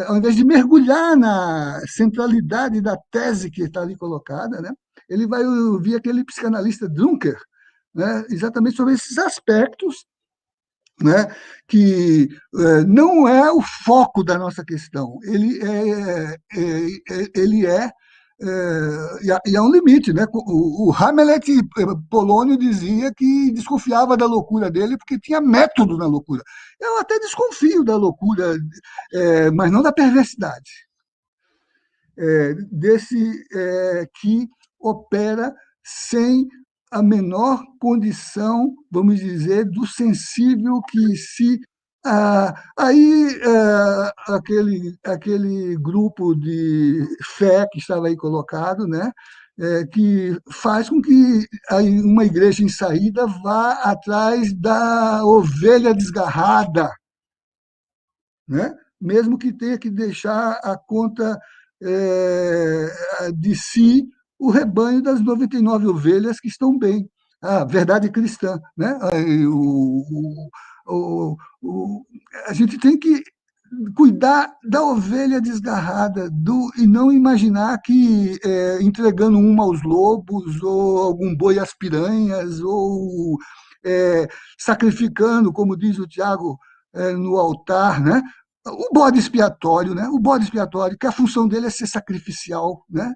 Ao invés de mergulhar na centralidade da tese que está ali colocada, né? Ele vai ouvir aquele psicanalista Dunker, né? Exatamente sobre esses aspectos, né, que não é o foco da nossa questão. Ele é e há um limite, né? O Hamlet Polônio dizia que desconfiava da loucura dele porque tinha método na loucura. Eu até desconfio da loucura, mas não da perversidade. Desse que opera sem a menor condição, vamos dizer, do sensível que se. Aquele grupo de fé que estava aí colocado, né, que faz com que uma igreja em saída vá atrás da ovelha desgarrada, né, mesmo que tenha que deixar a conta de si o rebanho das 99 ovelhas que estão bem. A verdade cristã, né? A gente tem que cuidar da ovelha desgarrada e não imaginar que entregando uma aos lobos ou algum boi às piranhas ou sacrificando, como diz o Tiago, no altar, né? O bode expiatório, né? O bode expiatório, que a função dele é ser sacrificial, né?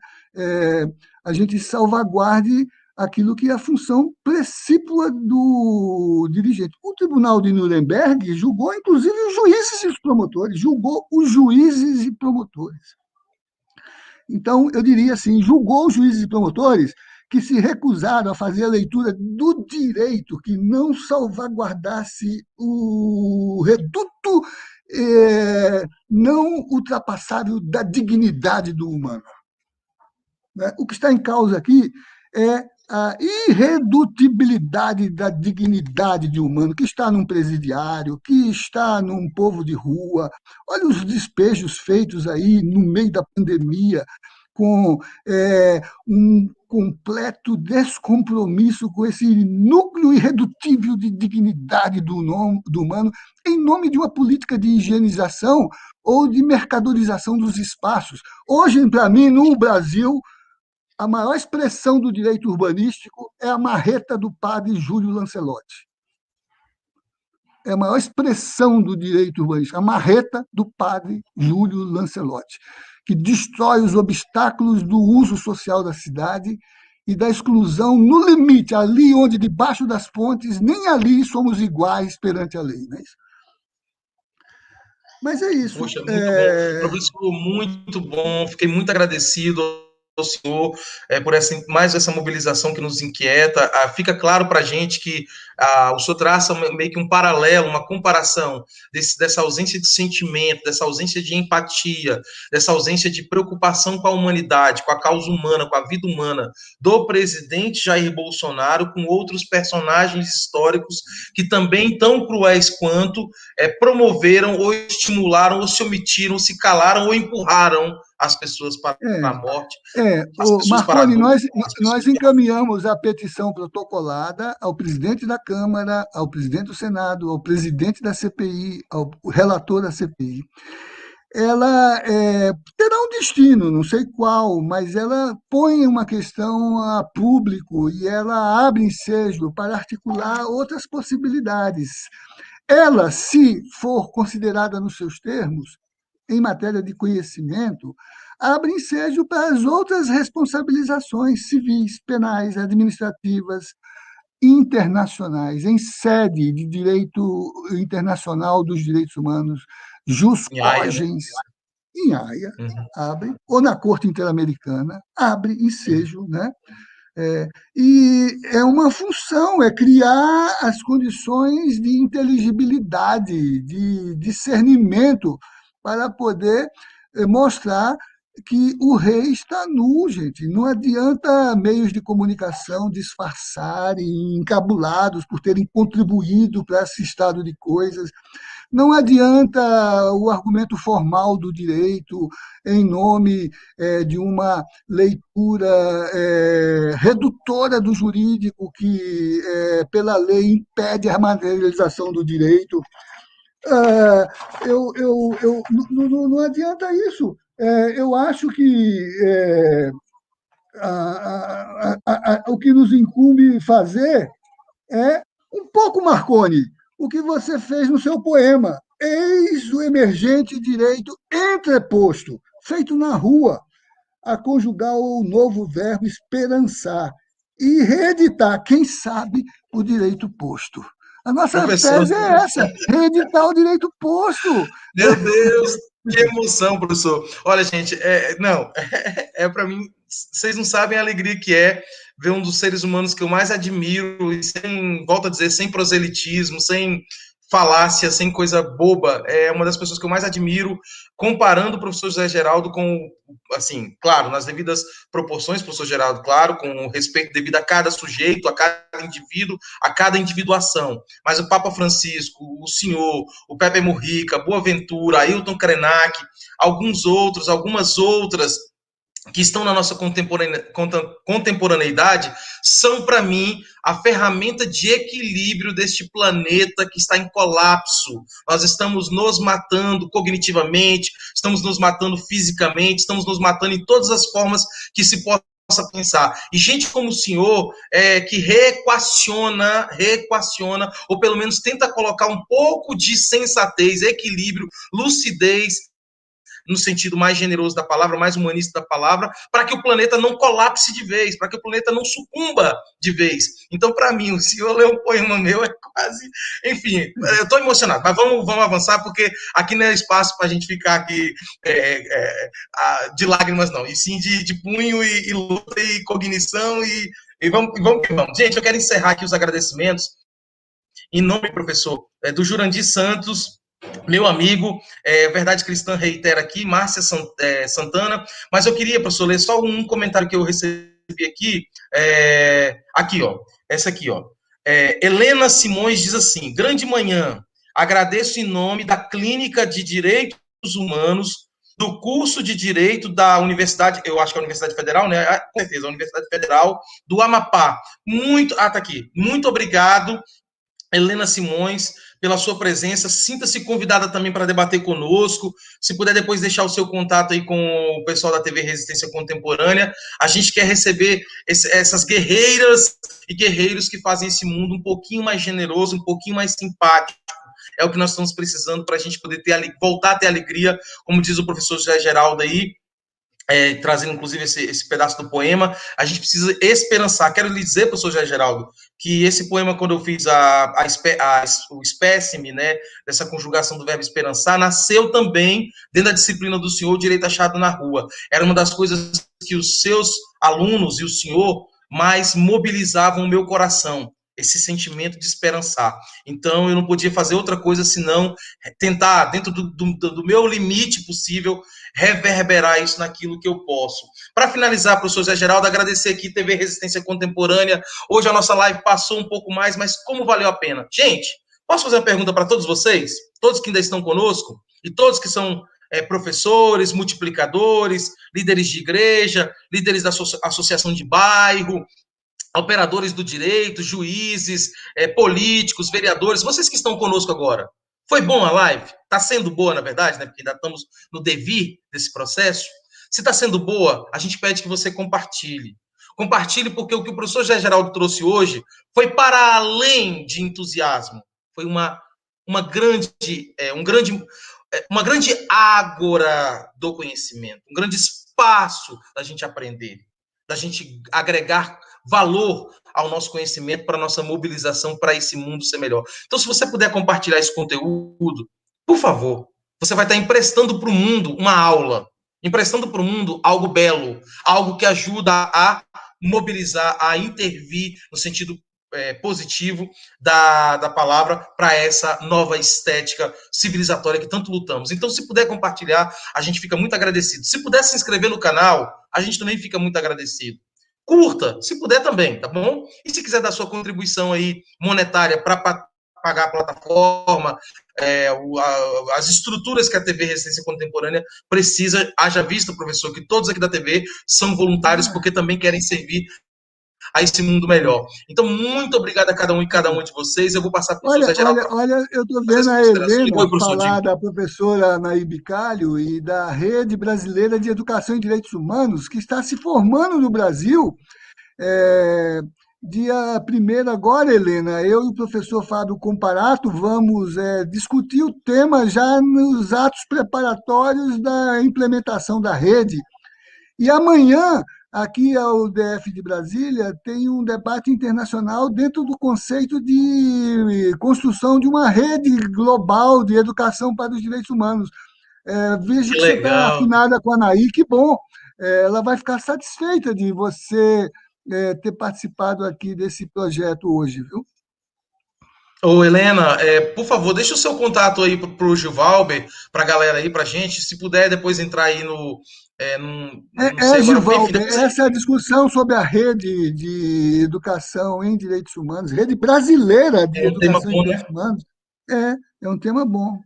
A gente salvaguarde aquilo que é a função precípua do dirigente. O Tribunal de Nuremberg julgou, inclusive, os juízes e os promotores, julgou os juízes e promotores. Então, eu diria assim, julgou os juízes e promotores que se recusaram a fazer a leitura do direito que não salvaguardasse o reduto não ultrapassável da dignidade do humano. O que está em causa aqui é a irredutibilidade da dignidade de humano, que está num presidiário, que está num povo de rua. Olha os despejos feitos aí no meio da pandemia, com um completo descompromisso com esse núcleo irredutível de dignidade do humano, em nome de uma política de higienização ou de mercadorização dos espaços. Hoje, para mim, no Brasil, a maior expressão do direito urbanístico é a marreta do padre Júlio Lancelotti. é a maior expressão do direito urbanístico, a marreta do padre Júlio Lancelotti, que destrói os obstáculos do uso social da cidade e da exclusão no limite, ali onde debaixo das pontes, nem ali somos iguais perante a lei. Não é isso? Mas é isso. Poxa, muito bom. Professor, muito bom. Fiquei muito agradecido ao senhor por mais essa mobilização que nos inquieta. Fica claro para a gente que o senhor traça meio que um paralelo, uma comparação dessa ausência de sentimento, dessa ausência de empatia, dessa ausência de preocupação com a humanidade, com a causa humana, com a vida humana do presidente Jair Bolsonaro, com outros personagens históricos que também tão cruéis quanto promoveram ou estimularam ou se omitiram, se calaram ou empurraram as pessoas para a morte, as pessoas para a Marconi, dor. nós encaminhamos a petição protocolada ao presidente da Câmara, ao presidente do Senado, ao presidente da CPI, ao relator da CPI. Ela terá um destino, não sei qual, mas ela põe uma questão a público e ela abre ensejo para articular outras possibilidades. Ela, se for considerada nos seus termos, em matéria de conhecimento, abre ensejo para as outras responsabilizações civis, penais, administrativas, internacionais, em sede de direito internacional dos direitos humanos, jus Em Haia, né? cogens, em Haia, abre, ou na Corte Interamericana, abre ensejo, né? E é uma função, é criar as condições de inteligibilidade, de discernimento, para poder mostrar que o rei está nu, gente. Não adianta meios de comunicação disfarçarem, encabulados por terem contribuído para esse estado de coisas. Não adianta o argumento formal do direito em nome de uma leitura redutora do jurídico que, pela lei, impede a materialização do direito. Não adianta isso. Eu acho que o que nos incumbe fazer é um pouco, Marconi, o que você fez no seu poema. Eis o emergente direito entreposto, feito na rua, a conjugar o novo verbo esperançar e reeditar, quem sabe, o direito posto. A nossa Professor, tese é essa, reeditar o direito posto. meu Deus, que emoção, professor. Olha, gente, não, para mim, vocês não sabem a alegria que é ver um dos seres humanos que eu mais admiro, e sem, volto a dizer, sem proselitismo, sem falácia, sem coisa boba, é uma das pessoas que eu mais admiro, comparando o professor José Geraldo com, assim, claro, nas devidas proporções, professor Geraldo, claro, com o respeito devido a cada sujeito, a cada indivíduo, a cada individuação. Mas o Papa Francisco, o senhor, o Pepe Mujica, Boaventura, Ailton Krenak, algumas outras que estão na nossa contemporaneidade, são, para mim, a ferramenta de equilíbrio deste planeta que está em colapso. Nós estamos nos matando cognitivamente, estamos nos matando fisicamente, estamos nos matando em todas as formas que se possa pensar. E gente como o senhor, que reequaciona, ou pelo menos tenta colocar um pouco de sensatez, equilíbrio, lucidez, no sentido mais generoso da palavra, mais humanista da palavra, para que o planeta não colapse de vez, para que o planeta não sucumba de vez. Então, para mim, o senhor ler um poema meu é quase... Enfim, eu estou emocionado, mas vamos avançar, porque aqui não é espaço para a gente ficar aqui de lágrimas, não, e sim de punho e luta e cognição e vamos que vamos. Gente, eu quero encerrar aqui os agradecimentos em nome, professor, do Jurandir Santos, meu amigo, Verdade Cristã reitera aqui, Márcia Santana, mas eu queria, professor, ler só um comentário que eu recebi aqui, aqui, ó, essa aqui, ó, Helena Simões diz assim, grande manhã, agradeço em nome da Clínica de Direitos Humanos, do curso de Direito da Universidade, eu acho que é a Universidade Federal, né, com certeza, a Universidade Federal do Amapá, tá aqui, muito obrigado, Helena Simões, pela sua presença, sinta-se convidada também para debater conosco, se puder depois deixar o seu contato aí com o pessoal da TV Resistência Contemporânea, a gente quer receber essas guerreiras e guerreiros que fazem esse mundo um pouquinho mais generoso, um pouquinho mais simpático, é o que nós estamos precisando para a gente poder voltar a ter alegria, como diz o professor José Geraldo aí, trazendo inclusive esse pedaço do poema, a gente precisa esperançar. Quero lhe dizer, professor José Geraldo, que esse poema, quando eu fiz o espécime, né, dessa conjugação do verbo esperançar, nasceu também dentro da disciplina do senhor, direito achado na rua. Era uma das coisas que os seus alunos e o senhor mais mobilizavam o meu coração, esse sentimento de esperançar. Então, eu não podia fazer outra coisa senão tentar, dentro do meu limite possível, reverberar isso naquilo que eu posso. Para finalizar, professor Zé Geraldo, agradecer aqui TV Resistência Contemporânea. Hoje a nossa live passou um pouco mais, mas como valeu a pena? Gente, posso fazer uma pergunta para todos vocês? Todos que ainda estão conosco? E todos que são professores, multiplicadores, líderes de igreja, líderes da associação de bairro, operadores do direito, juízes, políticos, vereadores, vocês que estão conosco agora. Foi bom a live? Está sendo boa, na verdade, né? Porque ainda estamos no devir desse processo. Se está sendo boa, a gente pede que você compartilhe. Compartilhe porque o que o professor José Geraldo trouxe hoje foi para além de entusiasmo. Foi uma grande ágora do conhecimento, um grande espaço da gente aprender, da gente agregar valor ao nosso conhecimento, para a nossa mobilização, para esse mundo ser melhor. Então, se você puder compartilhar esse conteúdo, por favor, você vai estar emprestando para o mundo uma aula, emprestando para o mundo algo belo, algo que ajuda a mobilizar, a intervir no sentido positivo da palavra para essa nova estética civilizatória que tanto lutamos. Então, se puder compartilhar, a gente fica muito agradecido. Se puder se inscrever no canal, a gente também fica muito agradecido. Curta, se puder também, tá bom? E se quiser dar sua contribuição aí monetária para pagar a plataforma, as estruturas que a TV Resistência Contemporânea precisa, haja visto, professor, que todos aqui da TV são voluntários porque também querem servir a esse mundo melhor. Então, muito obrigado a cada um e cada uma de vocês. Eu vou passar para o professor Geraldo. Olha, eu estou vendo a Helena falar da professora Naíbe Calho e da Rede Brasileira de Educação e Direitos Humanos, que está se formando no Brasil. Dia 1º agora, Helena, eu e o professor Fábio Comparato vamos discutir o tema já nos atos preparatórios da implementação da rede. E amanhã, aqui ao DF de Brasília, tem um debate internacional dentro do conceito de construção de uma rede global de educação para os direitos humanos. Vejo que você está afinada com a Anaí, que bom. Ela vai ficar satisfeita de você ter participado aqui desse projeto hoje, viu? Ô, Helena, por favor, deixa o seu contato aí para o Gilvalber, para a galera aí, para a gente. Se puder depois entrar aí no. Gilvalber, essa é a discussão sobre a rede de educação em direitos humanos, rede brasileira de educação em direitos humanos. É um tema bom.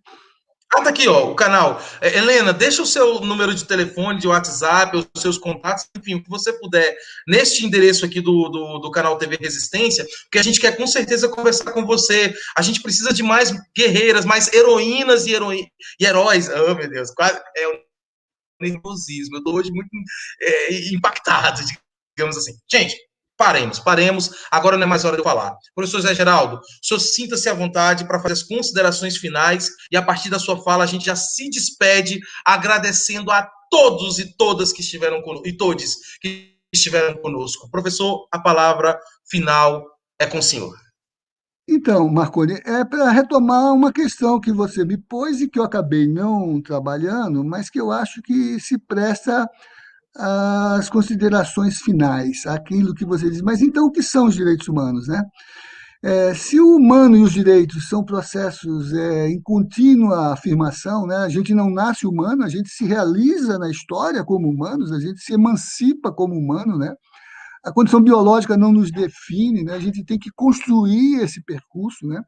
Tá aqui, ó, o canal. Helena, deixa o seu número de telefone, de WhatsApp, os seus contatos, enfim, o que você puder, neste endereço aqui do canal TV Resistência, porque a gente quer com certeza conversar com você. A gente precisa de mais guerreiras, mais heroínas e heróis. Oh, meu Deus, quase nervosismo. Eu estou hoje muito impactado, digamos assim. Gente, paremos. Agora não é mais hora de eu falar. Professor Zé Geraldo, o senhor sinta-se à vontade para fazer as considerações finais e a partir da sua fala a gente já se despede agradecendo a todos e todas que estiveram conosco, e todos que estiveram conosco. Professor, a palavra final é com o senhor. Então, Marconi, para retomar uma questão que você me pôs e que eu acabei não trabalhando, mas que eu acho que se presta às considerações finais, aquilo que você diz. Mas então, o que são os direitos humanos, né? Se o humano e os direitos são processos em contínua afirmação, né? A gente não nasce humano, a gente se realiza na história como humanos, a gente se emancipa como humano, né? A condição biológica não nos define, né? A gente tem que construir esse percurso, né?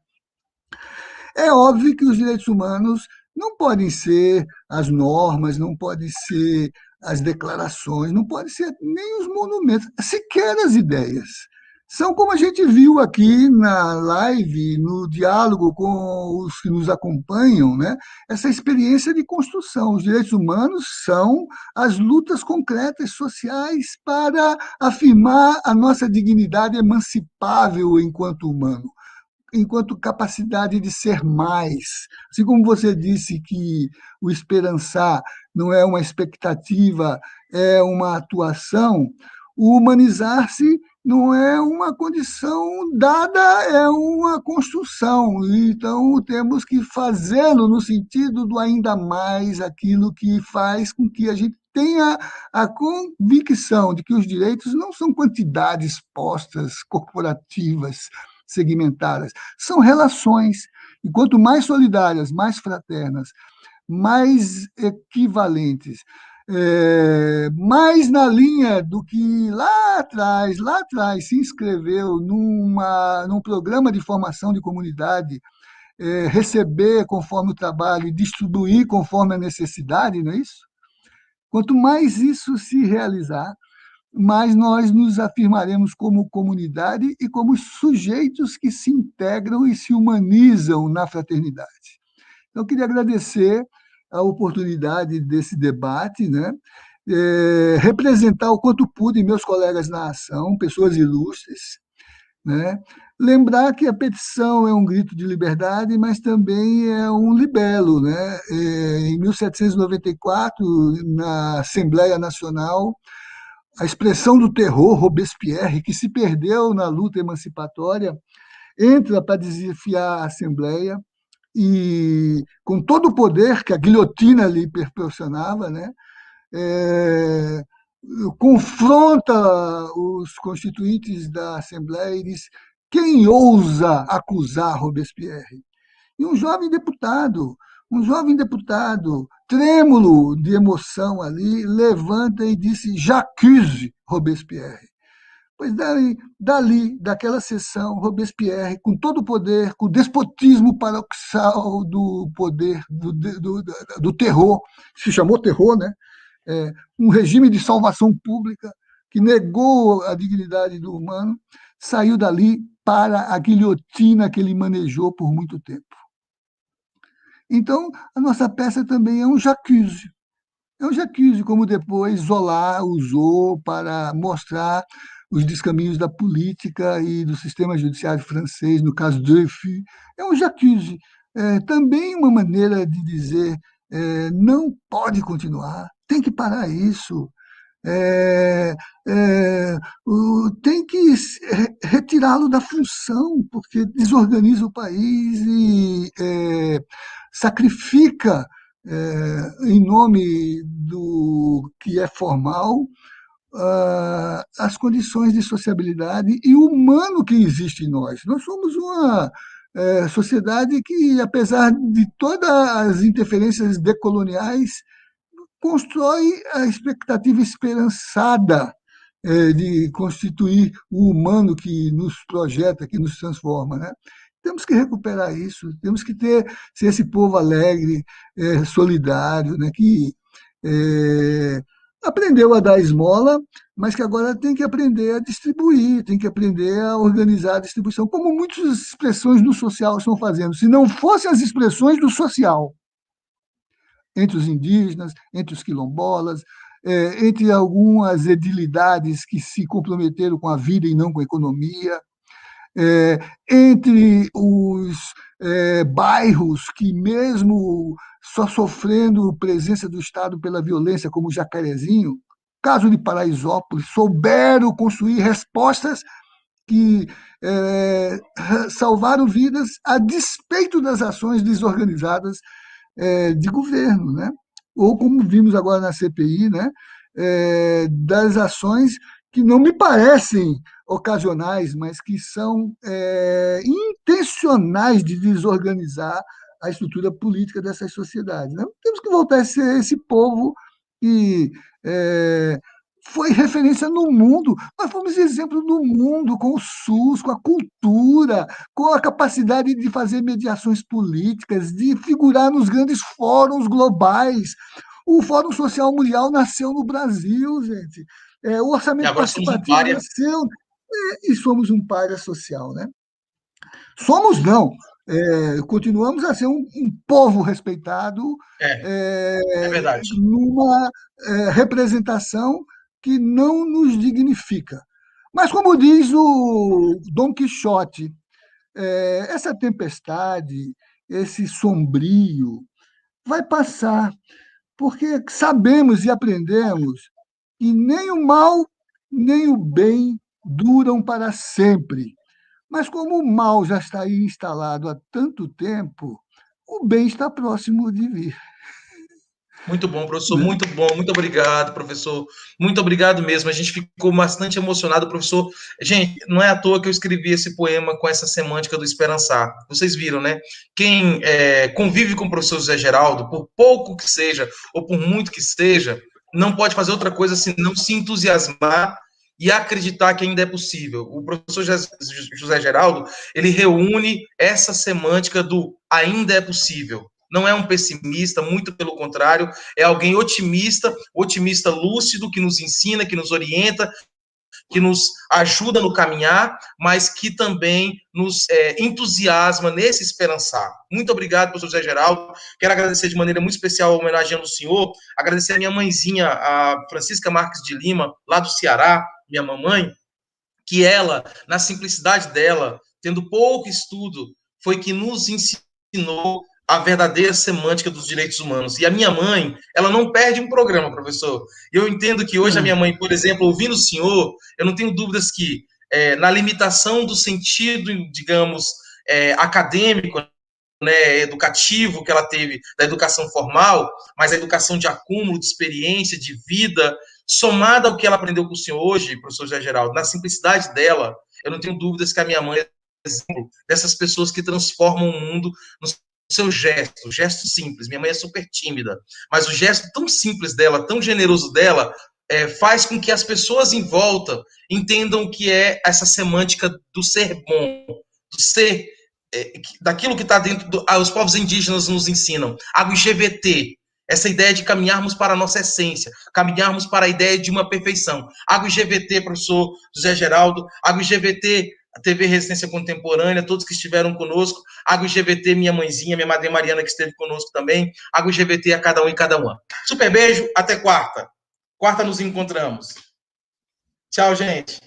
É óbvio que os direitos humanos não podem ser as normas, não podem ser as declarações, não podem ser nem os monumentos, sequer as ideias. São como a gente viu aqui na live, no diálogo com os que nos acompanham, né? Essa experiência de construção. Os direitos humanos são as lutas concretas sociais para afirmar a nossa dignidade emancipável enquanto humano. enquanto capacidade de ser mais. Assim como você disse que o esperançar não é uma expectativa, é uma atuação, o humanizar-se não é uma condição dada, é uma construção. Então, temos que fazê-lo no sentido do ainda mais, aquilo que faz com que a gente tenha a convicção de que os direitos não são quantidades postas, corporativas, segmentadas, são relações. E quanto mais solidárias, mais fraternas, mais equivalentes, mais na linha do que lá atrás se inscreveu num programa de formação de comunidade, receber conforme o trabalho e distribuir conforme a necessidade, não é isso? Quanto mais isso se realizar, mais nós nos afirmaremos como comunidade e como sujeitos que se integram e se humanizam na fraternidade. Então, eu queria agradecer a oportunidade desse debate, né? Representar o quanto pude meus colegas na ação, pessoas ilustres, né? Lembrar que a petição é um grito de liberdade, mas também é um libelo, né? Em 1794, na Assembleia Nacional, a expressão do terror, Robespierre, que se perdeu na luta emancipatória, entra para desafiar a Assembleia e, com todo o poder que a guilhotina lhe proporcionava, né, é, confronta os constituintes da Assembleia e diz: quem ousa acusar Robespierre? E um jovem deputado, trêmulo de emoção ali, levanta e disse: j'accuse Robespierre. Pois daquela sessão, Robespierre, com todo o poder, com o despotismo paradoxal do poder, do terror, que se chamou terror, né? Um regime de salvação pública que negou a dignidade do humano, saiu dali para a guilhotina que ele manejou por muito tempo. Então, a nossa peça também é um j'accuse. É um j'accuse, como depois Zola usou para mostrar os descaminhos da política e do sistema judiciário francês, no caso Dreyfus. É um j'accuse. Também uma maneira de dizer não pode continuar, tem que parar isso. É, tem que retirá-lo da função, porque desorganiza o país e sacrifica, em nome do que é formal, as condições de sociabilidade e humano que existe em nós. Nós somos uma sociedade que, apesar de todas as interferências decoloniais, constrói a expectativa esperançada de constituir o humano que nos projeta, que nos transforma, né? Temos que recuperar isso, temos que ser esse povo alegre, solidário, né, que aprendeu a dar esmola, mas que agora tem que aprender a distribuir, tem que aprender a organizar a distribuição, como muitas expressões do social estão fazendo. Se não fossem as expressões do social, entre os indígenas, entre os quilombolas, entre algumas edilidades que se comprometeram com a vida e não com a economia, entre os bairros que, mesmo só sofrendo presença do Estado pela violência, como o Jacarezinho, caso de Paraisópolis, souberam construir respostas que salvaram vidas a despeito das ações desorganizadas de governo, né? Ou como vimos agora na CPI, né? Das ações que não me parecem ocasionais, mas que são intencionais de desorganizar a estrutura política dessas sociedades. Né? Temos que voltar a ser esse povo que foi referência no mundo. Nós fomos exemplo no mundo com o SUS, com a cultura, com a capacidade de fazer mediações políticas, de figurar nos grandes fóruns globais. O Fórum Social Mundial nasceu no Brasil, gente. O orçamento participativo nasceu e somos um pária social, né? Somos não. Continuamos a ser um povo respeitado verdade. numa representação que não nos dignifica. Mas, como diz o Dom Quixote, essa tempestade, esse sombrio, vai passar, porque sabemos e aprendemos que nem o mal nem o bem duram para sempre. Mas como o mal já está aí instalado há tanto tempo, o bem está próximo de vir. Muito bom, professor, Né? muito bom, muito obrigado, professor, muito obrigado mesmo. A gente ficou bastante emocionado, professor. Gente, não é à toa que eu escrevi esse poema com essa semântica do esperançar. Vocês viram, né? Quem convive com o professor José Geraldo, por pouco que seja, ou por muito que seja, não pode fazer outra coisa senão se entusiasmar e acreditar que ainda é possível. O professor José Geraldo, ele reúne essa semântica do ainda é possível. Não é um pessimista, muito pelo contrário, é alguém otimista, otimista lúcido, que nos ensina, que nos orienta, que nos ajuda no caminhar, mas que também nos entusiasma nesse esperançar. Muito obrigado, professor José Geraldo. Quero agradecer de maneira muito especial, homenageando o senhor, agradecer a minha mãezinha, a Francisca Marques de Lima, lá do Ceará, minha mamãe, que ela, na simplicidade dela, tendo pouco estudo, foi que nos ensinou a verdadeira semântica dos direitos humanos. E a minha mãe, ela não perde um programa, professor. Eu entendo que hoje a minha mãe, por exemplo, ouvindo o senhor, eu não tenho dúvidas que na limitação do sentido, digamos, acadêmico, né, educativo que ela teve da educação formal, mas a educação de acúmulo, de experiência, de vida, somada ao que ela aprendeu com o senhor hoje, professor José Geraldo, na simplicidade dela, eu não tenho dúvidas que a minha mãe é exemplo dessas pessoas que transformam o mundo no seu gesto, gesto simples. Minha mãe é super tímida, mas o gesto tão simples dela, tão generoso dela, faz com que as pessoas em volta entendam que é essa semântica do ser bom, do ser daquilo que está dentro os povos indígenas nos ensinam. A GVT, essa ideia de caminharmos para a nossa essência, caminharmos para a ideia de uma perfeição. Água GVT, professor José Geraldo, Água GVT, a TV Resistência Contemporânea, todos que estiveram conosco, Água GVT, minha mãezinha, minha madrinha Mariana, que esteve conosco também, Água GVT a cada um e cada uma. Super beijo, até quarta. Quarta nos encontramos. Tchau, gente.